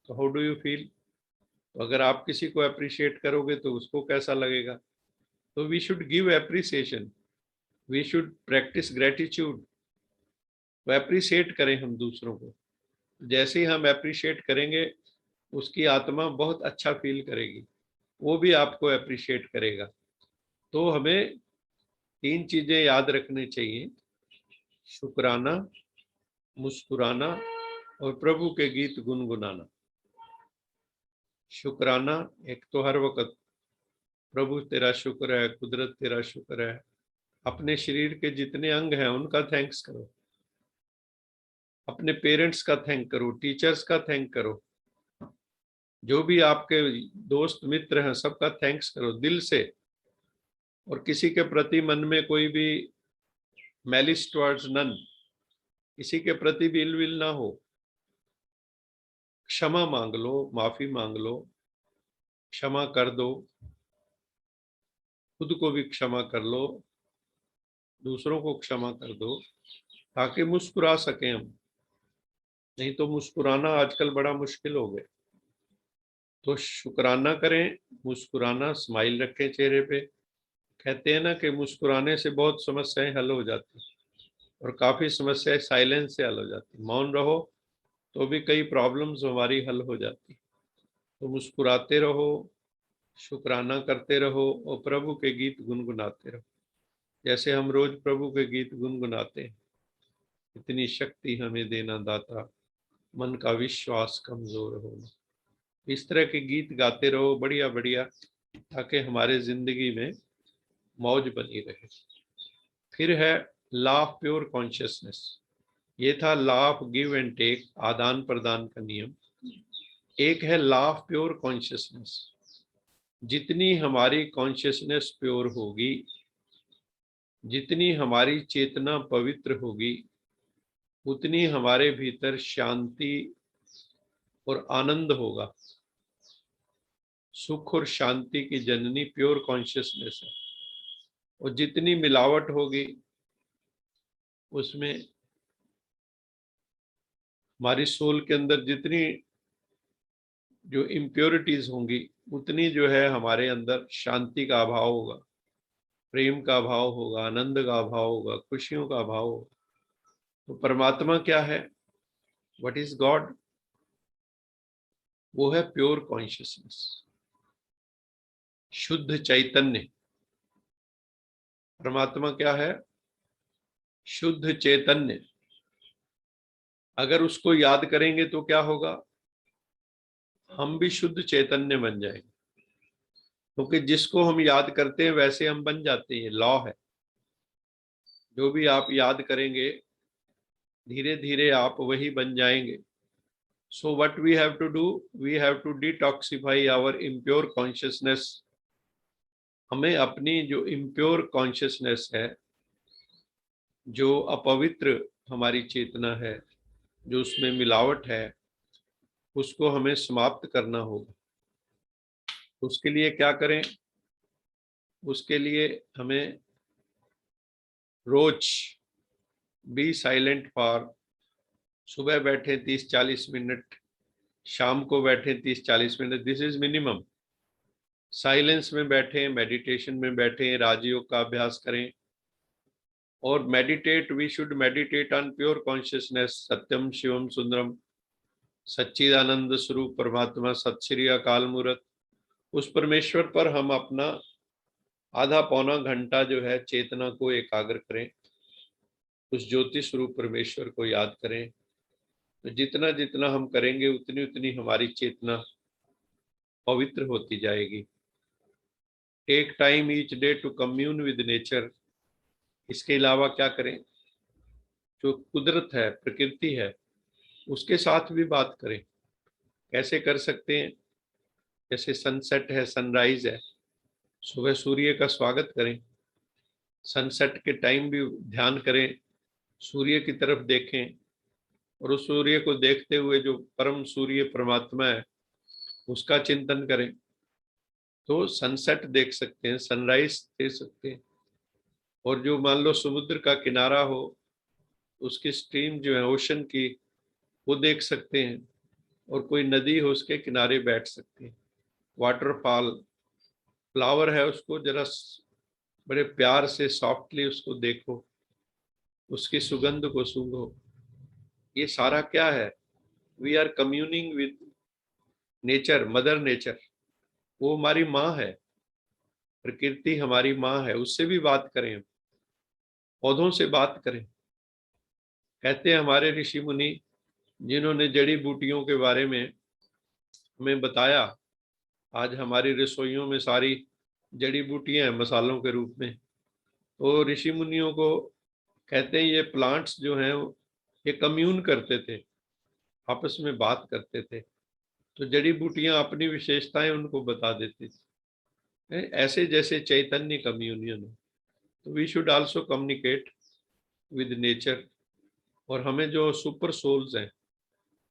तो हाउ डू यू फील? तो अगर आप किसी को अप्रिशिएट करोगे तो उसको कैसा लगेगा? तो we should give appreciation, we should practice gratitude. तो अप्रिशिएट करें हम दूसरों को। जैसे ही हम अप्रिशिएट करेंगे उसकी आत्मा बहुत अच्छा फील करेगी, वो भी आपको अप्रिशिएट करेगा। तो हमें 3 चीजें याद रखनी चाहिए, शुक्राना, मुस्कुराना और प्रभु के गीत गुनगुनाना। शुक्राना, एक तो हर वक्त प्रभु तेरा शुक्र है, कुदरत तेरा शुक्र है। अपने शरीर के जितने अंग हैं उनका थैंक्स करो, अपने पेरेंट्स का थैंक करो, टीचर्स का थैंक करो, जो भी आपके दोस्त मित्र हैं सबका थैंक्स करो दिल से। और किसी के प्रति मन में कोई भी मैलिस टुवर्ड्स नन, किसी के प्रति भी इल विल ना हो। क्षमा मांग लो, माफी मांग लो, क्षमा कर दो, खुद को भी क्षमा कर लो, दूसरों को क्षमा कर दो, ताकि मुस्कुरा सकें हम। नहीं तो मुस्कुराना आजकल बड़ा मुश्किल हो गया। तो शुक्राना करें, मुस्कुराना, स्माइल रखें चेहरे पे। कहते हैं ना कि मुस्कुराने से बहुत समस्याएं हल हो जाती और काफी समस्याएं साइलेंस से हल हो जाती। मौन रहो तो भी कई प्रॉब्लम्स हमारी हल हो जाती। तो मुस्कुराते रहो, शुक्राना करते रहो और प्रभु के गीत गुनगुनाते रहो। जैसे हम रोज प्रभु के गीत गुनगुनाते हैं, इतनी शक्ति हमें देना दाता, मन का विश्वास कमजोर होना। इस तरह के गीत गाते रहो बढ़िया बढ़िया, ताकि हमारे जिंदगी में मौज बनी रहे। फिर है लॉ ऑफ प्योर कॉन्शियसनेस। ये था law of give and take, आदान प्रदान का नियम। एक है लॉ ऑफ प्योर कॉन्शियसनेस। जितनी हमारी कॉन्शियसनेस प्योर होगी, जितनी हमारी चेतना पवित्र होगी, उतनी हमारे भीतर शांति और आनंद होगा। सुख और शांति की जननी प्योर कॉन्शियसनेस है। और जितनी मिलावट होगी उसमें हमारी सोल के अंदर जितनी जो इम्प्योरिटीज होंगी, उतनी जो है हमारे अंदर शांति का अभाव होगा, प्रेम का अभाव होगा, आनंद का अभाव होगा, खुशियों का अभाव होगा। तो परमात्मा क्या है? What is God? वो है प्योर कॉन्शियसनेस, शुद्ध चैतन्य। परमात्मा क्या है? शुद्ध चैतन्य। अगर उसको याद करेंगे तो क्या होगा? हम भी शुद्ध चैतन्य बन जाएंगे, क्योंकि जिसको हम याद करते हैं वैसे हम बन जाते हैं, लॉ है। जो भी आप याद करेंगे धीरे धीरे आप वही बन जाएंगे। So what we have to do? We have to detoxify our impure consciousness. हमें अपनी जो impure consciousness है, जो अपवित्र हमारी चेतना है, जो उसमें मिलावट है, उसको हमें समाप्त करना होगा। उसके लिए क्या करें? उसके लिए हमें रोज बी साइलेंट फॉर, सुबह बैठे 30-40 मिनट, शाम को बैठे 30-40 minute, this is minimum. Silence में बैठे, मेडिटेशन में बैठे, राजयोग का अभ्यास करें। और meditate, we should meditate on pure consciousness, सत्यम शिवम सुंदरम, सच्चिदानंद स्वरूप परमात्मा, सत श्री अकाल मूर्त। उस परमेश्वर पर हम अपना आधा पौना घंटा जो है चेतना को एकाग्र करें, उस ज्योति स्वरूप परमेश्वर को याद करें। तो जितना जितना हम करेंगे उतनी उतनी हमारी चेतना पवित्र होती जाएगी। Take time each day to commune with nature. इसके अलावा क्या करें? जो कुदरत है, प्रकृति है, उसके साथ भी बात करें। कैसे कर सकते हैं? जैसे सनसेट है, सनराइज है, सुबह सूर्य का स्वागत करें। सनसेट के टाइम भी ध्यान करें, सूर्य की तरफ देखें, और उस सूर्य को देखते हुए जो परम सूर्य परमात्मा है उसका चिंतन करें। तो सनसेट देख सकते हैं, सनराइज देख सकते हैं। और जो मान लो समुद्र का किनारा हो, उसकी स्ट्रीम जो है ओशन की, वो देख सकते हैं। और कोई नदी हो, उसके किनारे बैठ सकते हैं। वाटरफॉल, फ्लावर है, उसको जरा बड़े प्यार से सॉफ्टली उसको देखो, उसकी सुगंध को सूंघो। ये सारा क्या है? We are communing with nature, mother nature. वो हमारी माँ है, प्रकृति हमारी माँ है, उससे भी बात करें, पौधों से बात करें। कहते हैं हमारे ऋषि मुनि, जिन्होंने जड़ी बूटियों के बारे में हमें बताया, आज हमारी रसोइयों में सारी जड़ी बूटियां हैं मसालों के रूप में। तो ऋषि मुनियों को कहते हैं ये प्लांट्स जो हैं ये कम्यून करते थे, आपस में बात करते थे। तो जड़ी बूटियां अपनी विशेषताएं उनको बता देती थी। ऐसे जैसे चैतन्य कम्युनियन हो, तो we should also communicate with nature. और हमें जो सुपर सोल्स हैं,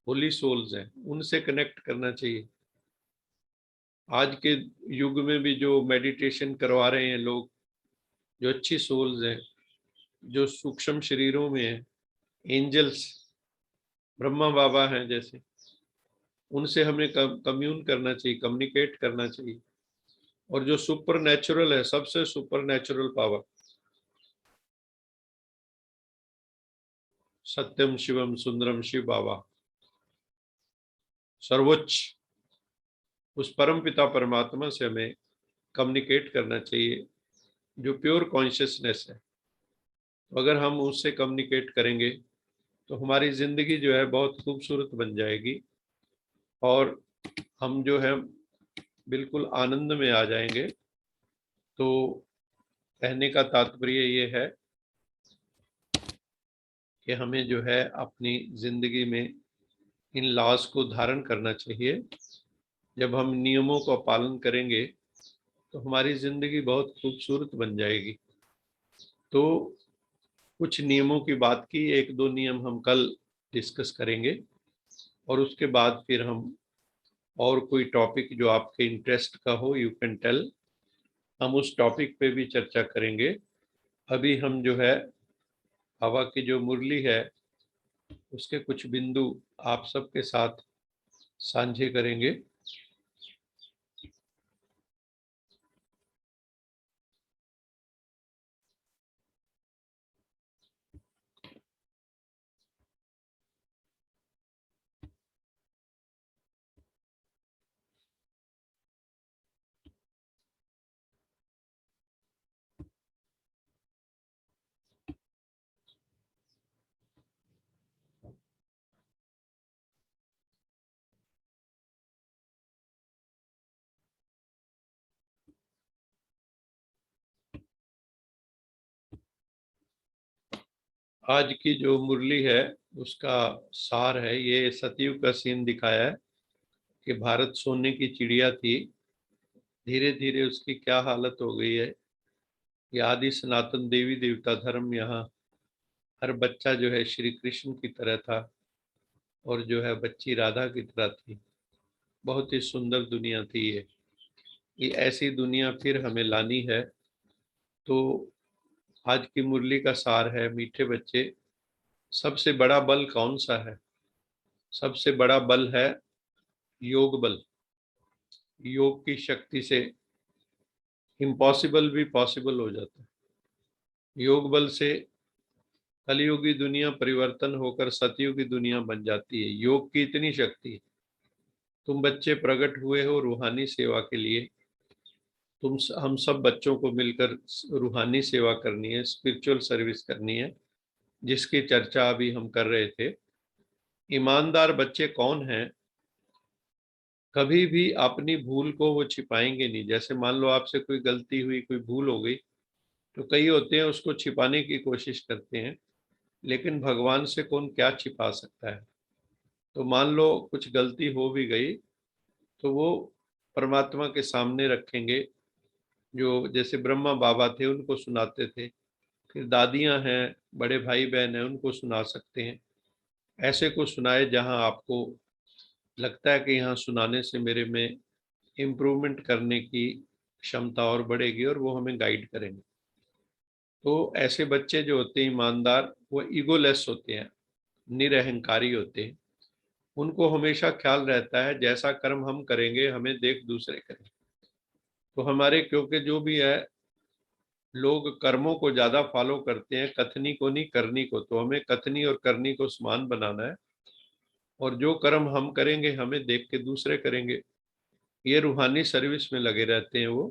होली सोल्स हैं, उनसे कनेक्ट करना चाहिए। आज के युग में भी जो मेडिटेशन करवा रहे हैं लोग, जो अच्छी सोल्स हैं, जो सूक्ष्म शरीरों में हैं, एंजल्स, ब्रह्मा बाबा हैं जैसे, उनसे हमें कम्यून करना चाहिए, कम्युनिकेट करना चाहिए। और जो सुपर नेचुरल है, सबसे सुपर नेचुरल पावर, सत्यम शिवम सुंदरम शिव बाबा, सर्वोच्च, उस परम पिता परमात्मा से हमें कम्युनिकेट करना चाहिए, जो प्योर कॉन्शियसनेस है। तो अगर हम उससे कम्युनिकेट करेंगे तो हमारी जिंदगी जो है बहुत खूबसूरत बन जाएगी, और हम जो है बिल्कुल आनंद में आ जाएंगे। तो कहने का तात्पर्य ये है कि हमें जो है अपनी जिंदगी में इन लॉज को धारण करना चाहिए। जब हम नियमों का पालन करेंगे तो हमारी जिंदगी बहुत खूबसूरत बन जाएगी। तो कुछ नियमों की बात की, एक दो नियम हम कल डिस्कस करेंगे, और उसके बाद फिर हम और कोई टॉपिक जो आपके इंटरेस्ट का हो, यू कैन टेल, हम उस टॉपिक पे भी चर्चा करेंगे। अभी हम जो है हवा की जो मुरली है उसके कुछ बिंदु आप सबके साथ साझे करेंगे। आज की जो मुरली है उसका सार है, ये सतयुग का सीन दिखाया है कि भारत सोने की चिड़िया थी, धीरे धीरे उसकी क्या हालत हो गई है। ये आदि सनातन देवी देवता धर्म, यहाँ हर बच्चा जो है श्री कृष्ण की तरह था और जो है बच्ची राधा की तरह थी। बहुत ही सुंदर दुनिया थी ये ऐसी दुनिया फिर हमें लानी है। तो आज की मुरली का सार है, मीठे बच्चे, सबसे बड़ा बल कौन सा है? सबसे बड़ा बल है योग बल। योग की शक्ति से इम्पॉसिबल भी पॉसिबल हो जाता है। योग बल से कलयुगी दुनिया परिवर्तन होकर सतयुगी दुनिया बन जाती है। योग की इतनी शक्ति है। तुम बच्चे प्रकट हुए हो रूहानी सेवा के लिए। हम सब बच्चों को मिलकर रूहानी सेवा करनी है, स्पिरिचुअल सर्विस करनी है, जिसकी चर्चा अभी हम कर रहे थे। ईमानदार बच्चे कौन हैं? कभी भी अपनी भूल को वो छिपाएंगे नहीं। जैसे मान लो आपसे कोई गलती हुई, कोई भूल हो गई, तो कई होते हैं उसको छिपाने की कोशिश करते हैं, लेकिन भगवान से कौन क्या छिपा सकता है। तो मान लो कुछ गलती हो भी गई तो वो परमात्मा के सामने रखेंगे। जो जैसे ब्रह्मा बाबा थे उनको सुनाते थे, फिर दादियां हैं, बड़े भाई बहन हैं, उनको सुना सकते हैं। ऐसे को सुनाए जहां आपको लगता है कि यहाँ सुनाने से मेरे में इम्प्रूवमेंट करने की क्षमता और बढ़ेगी, और वो हमें गाइड करेंगे। तो ऐसे बच्चे जो होते हैं ईमानदार, वो ईगोलेस होते हैं, निरहंकारी होते हैं। उनको हमेशा ख्याल रहता है जैसा कर्म हम करेंगे हमें देख दूसरे करें। तो हमारे क्योंकि जो भी है, लोग कर्मों को ज्यादा फॉलो करते हैं, कथनी को नहीं करनी को। तो हमें कथनी और करनी को समान बनाना है, और जो कर्म हम करेंगे हमें देख के दूसरे करेंगे। ये रूहानी सर्विस में लगे रहते हैं वो।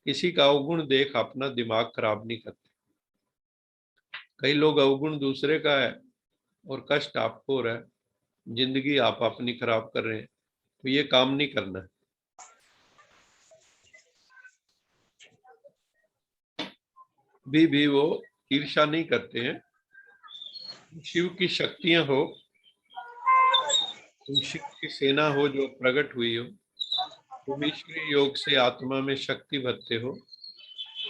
किसी का अवगुण देख अपना दिमाग खराब नहीं करते। कई लोग अवगुण दूसरे का है और कष्ट आपको हो रहा है, जिंदगी आप अपनी खराब कर रहे हैं, तो ये काम नहीं करना है। भी वो ईर्ष्या नहीं करते हैं। शिव की शक्तियां हो, तुम शिव की सेना हो जो प्रकट हुई हो, तुम ईश्वरीय योग से आत्मा में शक्ति भरते हो,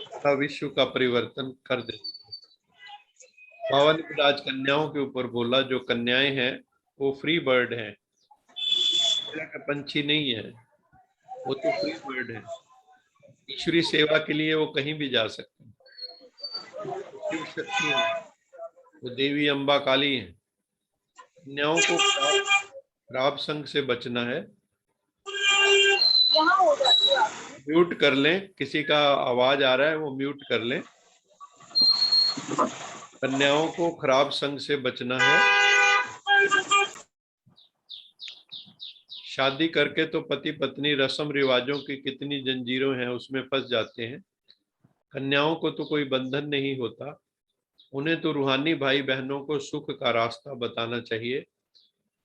तथा विश्व का परिवर्तन कर देते हो। बाबा ने फिर आज कन्याओं के ऊपर बोला, जो कन्याएं हैं वो फ्री बर्ड हैं, तरह का पंछी नहीं है, वो तो फ्री बर्ड है। ईश्वरीय सेवा के लिए वो कहीं भी जा सकते हैं। शिव शक्ति है, वो देवी अम्बा काली है। कन्याओं को खराब संग से बचना है। म्यूट कर लें, किसी का आवाज आ रहा है वो म्यूट कर लें। कन्याओं को खराब संग से बचना है। शादी करके तो पति पत्नी रस्म रिवाजों की कितनी जंजीरों हैं उसमें फंस जाते हैं। कन्याओं को तो कोई बंधन नहीं होता। उन्हें तो रूहानी भाई बहनों को सुख का रास्ता बताना चाहिए।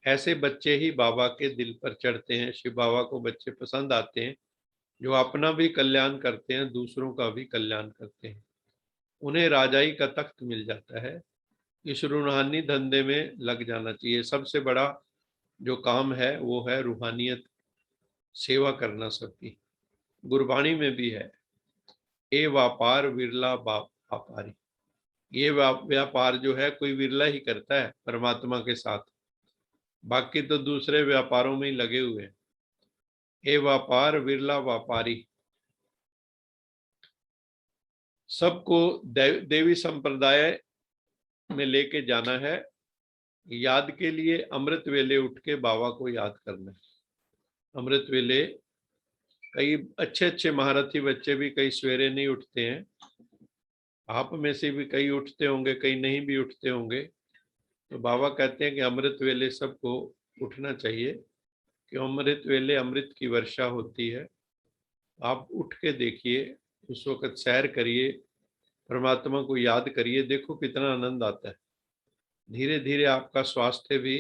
ऐसे बच्चे ही बाबा के दिल पर चढ़ते हैं। शिव बाबा को बच्चे पसंद आते हैं जो अपना भी कल्याण करते हैं, दूसरों का भी कल्याण करते हैं। उन्हें राजाई का तख्त मिल जाता है। इस रूहानी धंधे में लग जाना चाहिए। सबसे बड़ा जो काम है वो है रूहानियत, सेवा करना सबकी। गुरबाणी में भी है, ए व्यापार विरला व्यापारी। ये व्यापार जो है कोई विरला ही करता है परमात्मा के साथ, बाकी तो दूसरे व्यापारों में ही लगे हुए हैं। ए व्यापार विरला व्यापारी। सबको देवी संप्रदाय में लेके जाना है। याद के लिए अमृत वेले उठ के बाबा को याद करना है। अमृत वेले कई अच्छे अच्छे महारथी बच्चे भी कई सवेरे नहीं उठते हैं। आप में से भी कई उठते होंगे, कई नहीं भी उठते होंगे। तो बाबा कहते हैं कि अमृत वेले सबको उठना चाहिए, कि अमृत वेले अमृत की वर्षा होती है। आप उठ के देखिए, उस वक्त सैर करिए, परमात्मा को याद करिए, देखो कितना आनंद आता है। धीरे धीरे आपका स्वास्थ्य भी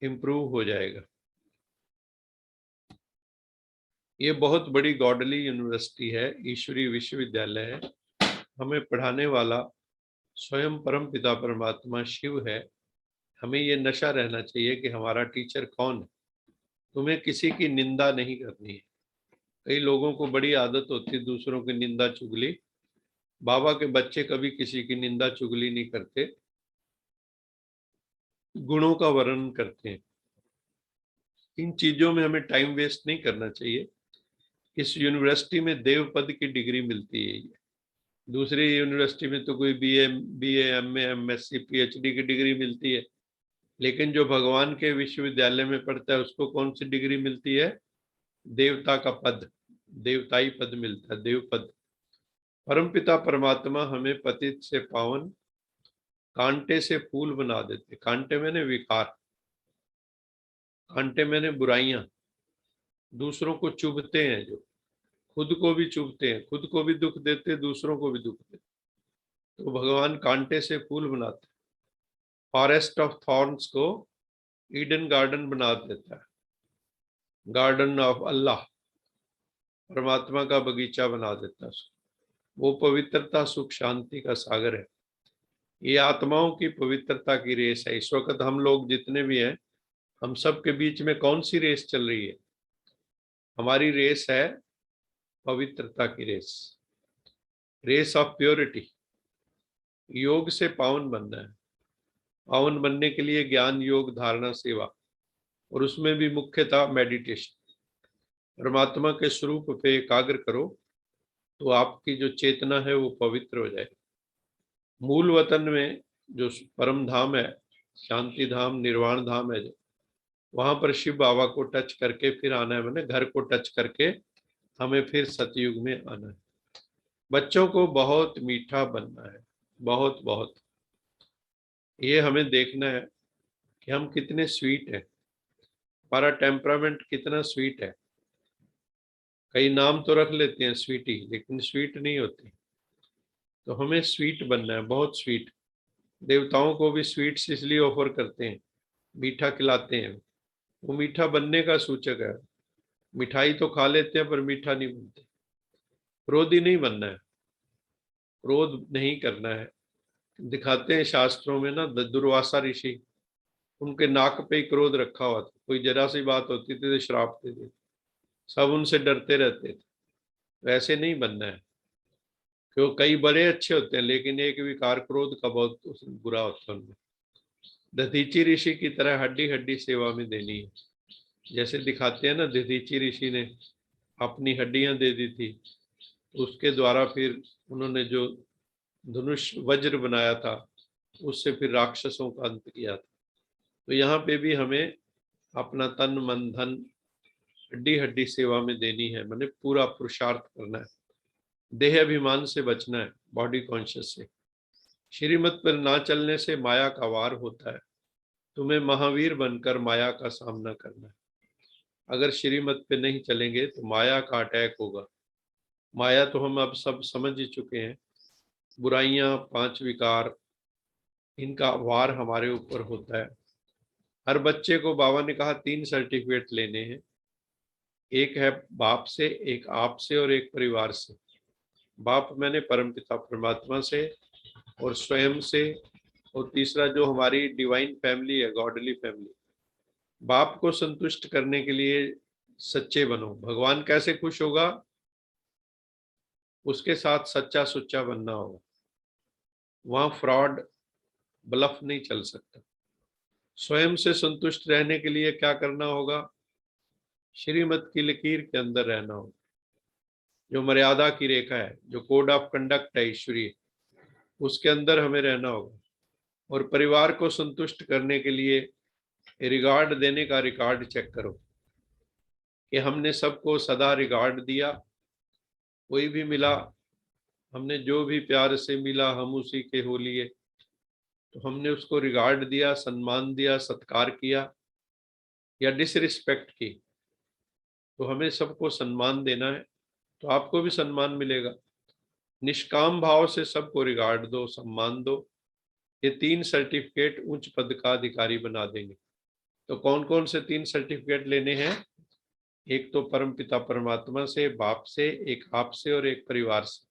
इम्प्रूव हो जाएगा। ये बहुत बड़ी गॉडली यूनिवर्सिटी है, ईश्वरीय विश्वविद्यालय है। हमें पढ़ाने वाला स्वयं परम पिता परमात्मा शिव है। हमें ये नशा रहना चाहिए कि हमारा टीचर कौन है। तुम्हें किसी की निंदा नहीं करनी है। कई लोगों को बड़ी आदत होती है दूसरों की निंदा चुगली। बाबा के बच्चे कभी किसी की निंदा चुगली नहीं करते, गुणों का वर्णन करते हैं। इन चीजों में हमें टाइम वेस्ट नहीं करना चाहिए। इस यूनिवर्सिटी में देव पद की डिग्री मिलती है। दूसरी यूनिवर्सिटी में तो कोई बीए एमए एमएससी पीएचडी की डिग्री मिलती है, लेकिन जो भगवान के विश्वविद्यालय में पढ़ता है उसको कौन सी डिग्री मिलती है? देवता का पद, देवताई पद मिलता है, देव पद। परमपिता परमात्मा हमें पतित से पावन, कांटे से फूल बना देते। कांटे मैंने विकार, कांटे मैंने बुराइयां, दूसरों को चुभते हैं, जो खुद को भी चुभते हैं, खुद को भी दुख देते, दूसरों को भी दुख देते, तो भगवान कांटे से फूल बनाते। फॉरेस्ट ऑफ थॉर्न्स को ईडन गार्डन बना देता है, गार्डन ऑफ अल्लाह, परमात्मा का बगीचा बना देता है। वो पवित्रता सुख शांति का सागर है। ये आत्माओं की पवित्रता की रेस है। इस वक्त हम लोग जितने भी हैं, हम सब के बीच में कौन सी रेस चल रही है? हमारी रेस है पवित्रता की रेस, रेस ऑफ प्योरिटी। योग से पावन बनना है। पावन बनने के लिए ज्ञान योग धारणा सेवा, और उसमें भी मुख्यतः मेडिटेशन। परमात्मा के स्वरूप पे एकाग्र करो तो आपकी जो चेतना है वो पवित्र हो जाए। मूल वतन में जो परम धाम है, शांति धाम, निर्वाण धाम है, जो वहां पर शिव बाबा को टच करके फिर आना है। मैंने घर को टच करके हमें फिर सतयुग में आना है। बच्चों को बहुत मीठा बनना है, बहुत बहुत। ये हमें देखना है कि हम कितने स्वीट हैं, हमारा टेम्परामेंट कितना स्वीट है। कई नाम तो रख लेते हैं स्वीटी, लेकिन स्वीट नहीं होती। तो हमें स्वीट बनना है, बहुत स्वीट। देवताओं को भी स्वीट्स इसलिए ऑफर करते हैं, मीठा खिलाते हैं। वो मीठा बनने का सूचक है। मिठाई तो खा लेते हैं पर मीठा नहीं बनते। क्रोधी नहीं बनना है, क्रोध नहीं करना है। दिखाते हैं शास्त्रों में ना, दुर्वासा ऋषि, उनके नाक पे ही क्रोध रखा हुआ था। कोई जरा सी बात होती थी तो श्राप देते थे, सब उनसे डरते रहते थे। वैसे नहीं बनना है, क्यों? कई बड़े अच्छे होते हैं, लेकिन एक विकार क्रोध का बहुत बुरा होता है उनमें। दधीची ऋषि की तरह हड्डी हड्डी सेवा में देनी है। जैसे दिखाते हैं ना, दधीची ऋषि ने अपनी हड्डियां दे दी थी, उसके द्वारा फिर उन्होंने जो धनुष वज्र बनाया था, उससे फिर राक्षसों का अंत किया था। तो यहाँ पे भी हमें अपना तन मन धन हड्डी हड्डी सेवा में देनी है। मैंने पूरा पुरुषार्थ करना है। देह अभिमान से बचना है, बॉडी कॉन्शियस से। श्रीमत पर ना चलने से माया का वार होता है। तुम्हें महावीर बनकर माया का सामना करना है। अगर श्रीमत पे नहीं चलेंगे तो माया का अटैक होगा। माया तो हम अब सब समझ ही चुके हैं। बुराइयां, पांच विकार, इनका वार हमारे ऊपर होता है। हर बच्चे को बाबा ने कहा 3 सर्टिफिकेट लेने हैं। एक है बाप से, एक आप से, और एक परिवार से। बाप मैंने परमपिता परमात्मा से और स्वयं से, और तीसरा जो हमारी डिवाइन फैमिली है, गॉडली फैमिली। बाप को संतुष्ट करने के लिए सच्चे बनो। भगवान कैसे खुश होगा? उसके साथ सच्चा सुच्चा बनना होगा। वहां फ्रॉड, ब्लफ नहीं चल सकता। स्वयं से संतुष्ट रहने के लिए क्या करना होगा? श्रीमत की लकीर के अंदर रहना होगा। जो मर्यादा की रेखा है, जो कोड ऑफ कंडक्ट है ईश्वरीय, उसके अंदर हमें रहना होगा। और परिवार को संतुष्ट करने के लिए रिगार्ड देने का रिकॉर्ड चेक करो कि हमने सबको सदा रिगार्ड दिया। कोई भी मिला, हमने जो भी प्यार से मिला हम उसी के हो लिए, तो हमने उसको रिगार्ड दिया, सम्मान दिया, सत्कार किया, या डिसरिस्पेक्ट की। तो हमें सबको सम्मान देना है, तो आपको भी सम्मान मिलेगा। निष्काम भाव से सबको रिगार्ड दो, सम्मान दो। ये 3 सर्टिफिकेट उच्च पद का अधिकारी बना देंगे। तो कौन कौन से 3 सर्टिफिकेट लेने हैं? एक तो परमपिता परमात्मा से, बाप से, एक आप से, और एक परिवार से।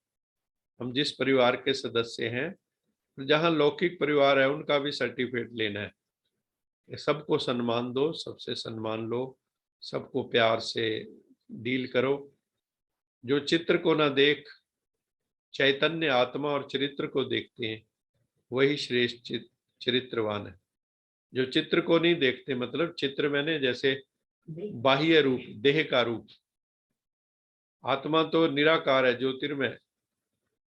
हम जिस परिवार के सदस्य हैं जहाँ लौकिक परिवार है उनका भी सर्टिफिकेट लेना है। सबको सम्मान दो, सबसे सम्मान लो, सबको प्यार से डील करो। जो चित्र को ना देख चैतन्य आत्मा और चरित्र को देखते हैं वही श्रेष्ठ चरित्रवान है। जो चित्र को नहीं देखते, मतलब चित्र मैंने जैसे बाह्य रूप, देह का रूप। आत्मा तो निराकार है, ज्योतिर्मय,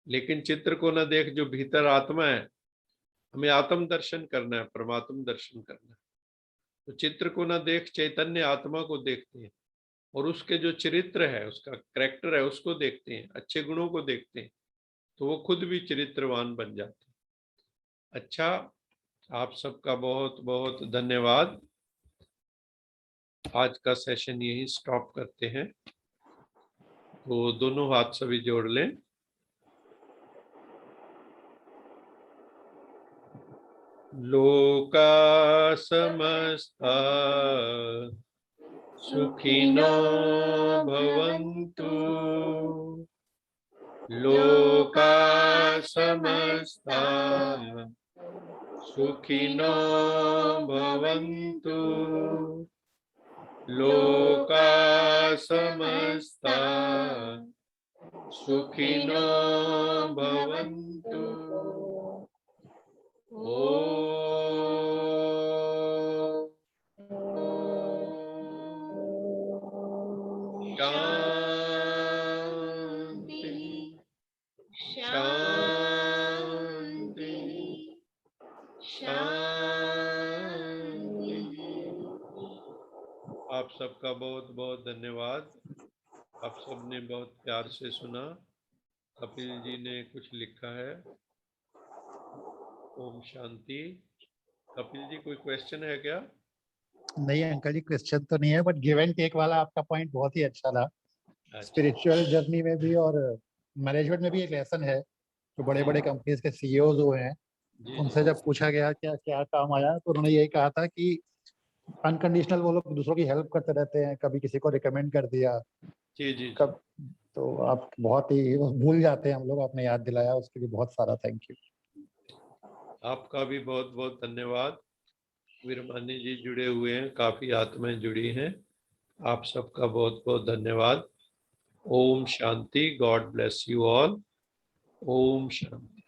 लेकिन चित्र को ना देख जो भीतर आत्मा है। हमें आत्म दर्शन करना है, परमात्म दर्शन करना है। तो चित्र को ना देख चैतन्य आत्मा को देखते हैं और उसके जो चरित्र है, उसका कैरेक्टर है, उसको देखते हैं, अच्छे गुणों को देखते हैं, तो वो खुद भी चरित्रवान बन जाते हैं। अच्छा, आप सबका बहुत बहुत धन्यवाद। आज का सेशन यही स्टॉप करते हैं। तो दोनों हाथ सभी जोड़ लें। लोका समस्ता सुखिनो भवन्तु, लोका समस्ता सुखिनो भवन्तु, लोका समस्ता सुखिनो भवन्तु। शांति शांति शांति। आप सबका बहुत बहुत धन्यवाद। आप सबने बहुत प्यार से सुना। कपिल जी ने कुछ लिखा है। ओम शांति। कपिल जी, कोई क्वेश्चन है क्या? नहीं अंकल जी, क्वेश्चन तो नहीं है, बट गिव एंड टेक वाला आपका पॉइंट बहुत ही अच्छा था। अच्छा। स्पिरिचुअल जर्नी में भी और मैनेजमेंट में भी एक लेसन है। जो बड़े बड़े कंपनीज के सीईओज हुए हैं, जी उनसे जब पूछा गया क्या क्या काम आया, तो उन्होंने यही कहा था कि अनकंडीशनल वो लोग दूसरों की हेल्प करते रहते हैं, कभी किसी को रिकमेंड कर दिया, जी जी। कब तो आप बहुत ही भूल जाते हैं हम लोग। आपने याद दिलाया, उसके लिए बहुत सारा थैंक यू। आपका भी बहुत बहुत धन्यवाद। वीरमानी जी जुड़े हुए हैं, काफी आत्माएं जुड़ी हैं। आप सबका बहुत बहुत धन्यवाद। ओम शांति। God bless you all. ओम शांति।